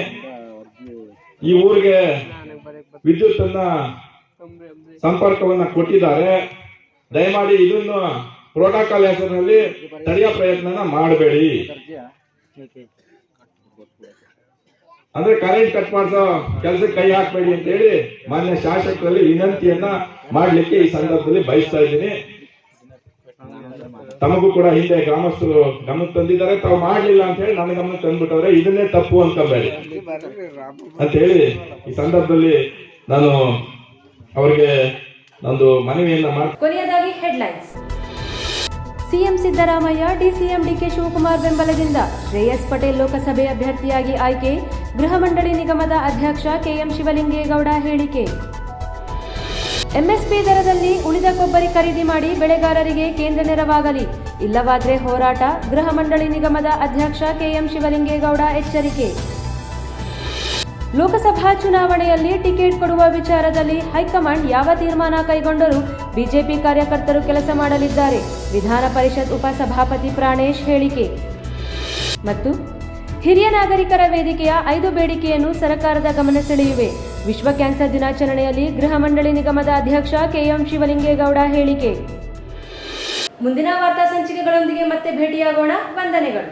ಈ ಊರಿಗೆ ವಿದ್ಯುತ್ ಸಂಪರ್ಕವನ್ನ ಕೊಟ್ಟಿದ್ದಾರೆ, ದಯಮಾಡಿ ಇದನ್ನು ಪ್ರೋಟೋಕಾಲ್ ಹೆಸರಿನಲ್ಲಿ ತಡೆಯೋ ಪ್ರಯತ್ನನ ಮಾಡಬೇಡಿ. ಅಂದ್ರೆ ಕರೆಂಟ್ ಕಟ್ ಮಾಡಿಸೋ ಕೆಲಸಕ್ಕೆ ಕೈ ಹಾಕಬೇಡಿ ಅಂತ ಹೇಳಿ ಮಾನ್ಯ ಶಾಸಕರಲ್ಲಿ ವಿನಂತಿಯನ್ನ ಮಾಡ್ಲಿಕ್ಕೆ ಈ ಸಂದರ್ಭದಲ್ಲಿ ಬಯಸ್ತಾ ಇದ್ದೀನಿ. ತಮಗೂ ಕೂಡ ಹಿಂದೆ ಗ್ರಾಮಸ್ಥರು ಗಮನಕ್ಕೆ ತಂದಿದ್ದಾರೆ, ತಾವು ಮಾಡ್ಲಿಲ್ಲ ಅಂತ ಹೇಳಿ ನನ್ನ ಗಮನಕ್ಕೆ ತಂದ್ಬಿಟ್ಟವ್ರೆ, ಇದನ್ನೇ ತಪ್ಪು ಅನ್ಕೋಬೇಡಿ ಅಂತ ಹೇಳಿ ಈ ಸಂದರ್ಭದಲ್ಲಿ ನಾನು ಅವರಿಗೆ ಒಂದು ಮನವಿಯನ್ನ ಮಾಡಿ. ಕೊನೆಯದಾಗಿ headlines. CM Siddaramaiah DCM DK Shivakumar ಬೆಂಬಲದಿಂದ ಶ್ರೇಯಸ್ ಪಟೇಲ್ ಲೋಕಸಭೆ ಅಭ್ಯರ್ಥಿಯಾಗಿ ಆಯ್ಕೆ, ಗೃಹ ಮಂಡಳಿ ನಿಗಮದ ಅಧ್ಯಕ್ಷ ಕೆಎಂ ಶಿವಲಿಂಗೇಗೌಡ ಹೇಳಿಕೆ. ಎಂಎಸ್ಪಿ ದರದಲ್ಲಿ ಉಳಿದ ಕೊಬ್ಬರಿ ಖರೀದಿ ಮಾಡಿ ಬೆಳೆಗಾರರಿಗೆ ಕೇಂದ್ರ ನೆರವಾಗಲಿ, ಇಲ್ಲವಾದ್ರೆ ಹೋರಾಟ, ಗೃಹ ಮಂಡಳಿ ನಿಗಮದ ಅಧ್ಯಕ್ಷ ಕೆಎಂ ಶಿವಲಿಂಗೇಗೌಡ ಎಚ್ಚರಿಕೆ. ಲೋಕಸಭಾ ಚುನಾವಣೆಯಲ್ಲಿ ಟಿಕೆಟ್ ಕೊಡುವ ವಿಚಾರದಲ್ಲಿ ಹೈಕಮಾಂಡ್ ಯಾವ ತೀರ್ಮಾನ ಕೈಗೊಂಡರೂ ಬಿಜೆಪಿ ಕಾರ್ಯಕರ್ತರು ಕೆಲಸ ಮಾಡಲಿದ್ದಾರೆ, ವಿಧಾನ ಪರಿಷತ್ ಉಪಸಭಾಪತಿ ಪ್ರಾಣೇಶ್ ಹೇಳಿಕೆ. ಮತ್ತು ಹಿರಿಯ ನಾಗರಿಕರ ವೇದಿಕೆಯ 5 ಬೇಡಿಕೆಯನ್ನು ಸರ್ಕಾರದ ಗಮನ ಸೆಳೆಯುವೆ, ವಿಶ್ವ ಕ್ಯಾನ್ಸರ್ ದಿನಾಚರಣೆಯಲ್ಲಿ ಗೃಹ ಮಂಡಳಿ ನಿಗಮದ ಅಧ್ಯಕ್ಷ ಕೆಎಂ ಶಿವಲಿಂಗೇಗೌಡ ಹೇಳಿಕೆ. ಮುಂದಿನ ವಾರ್ತಾ ಸಂಚಿಕೆಗಳೊಂದಿಗೆ ಮತ್ತೆ ಭೇಟಿಯಾಗೋಣ. ವಂದನೆಗಳು.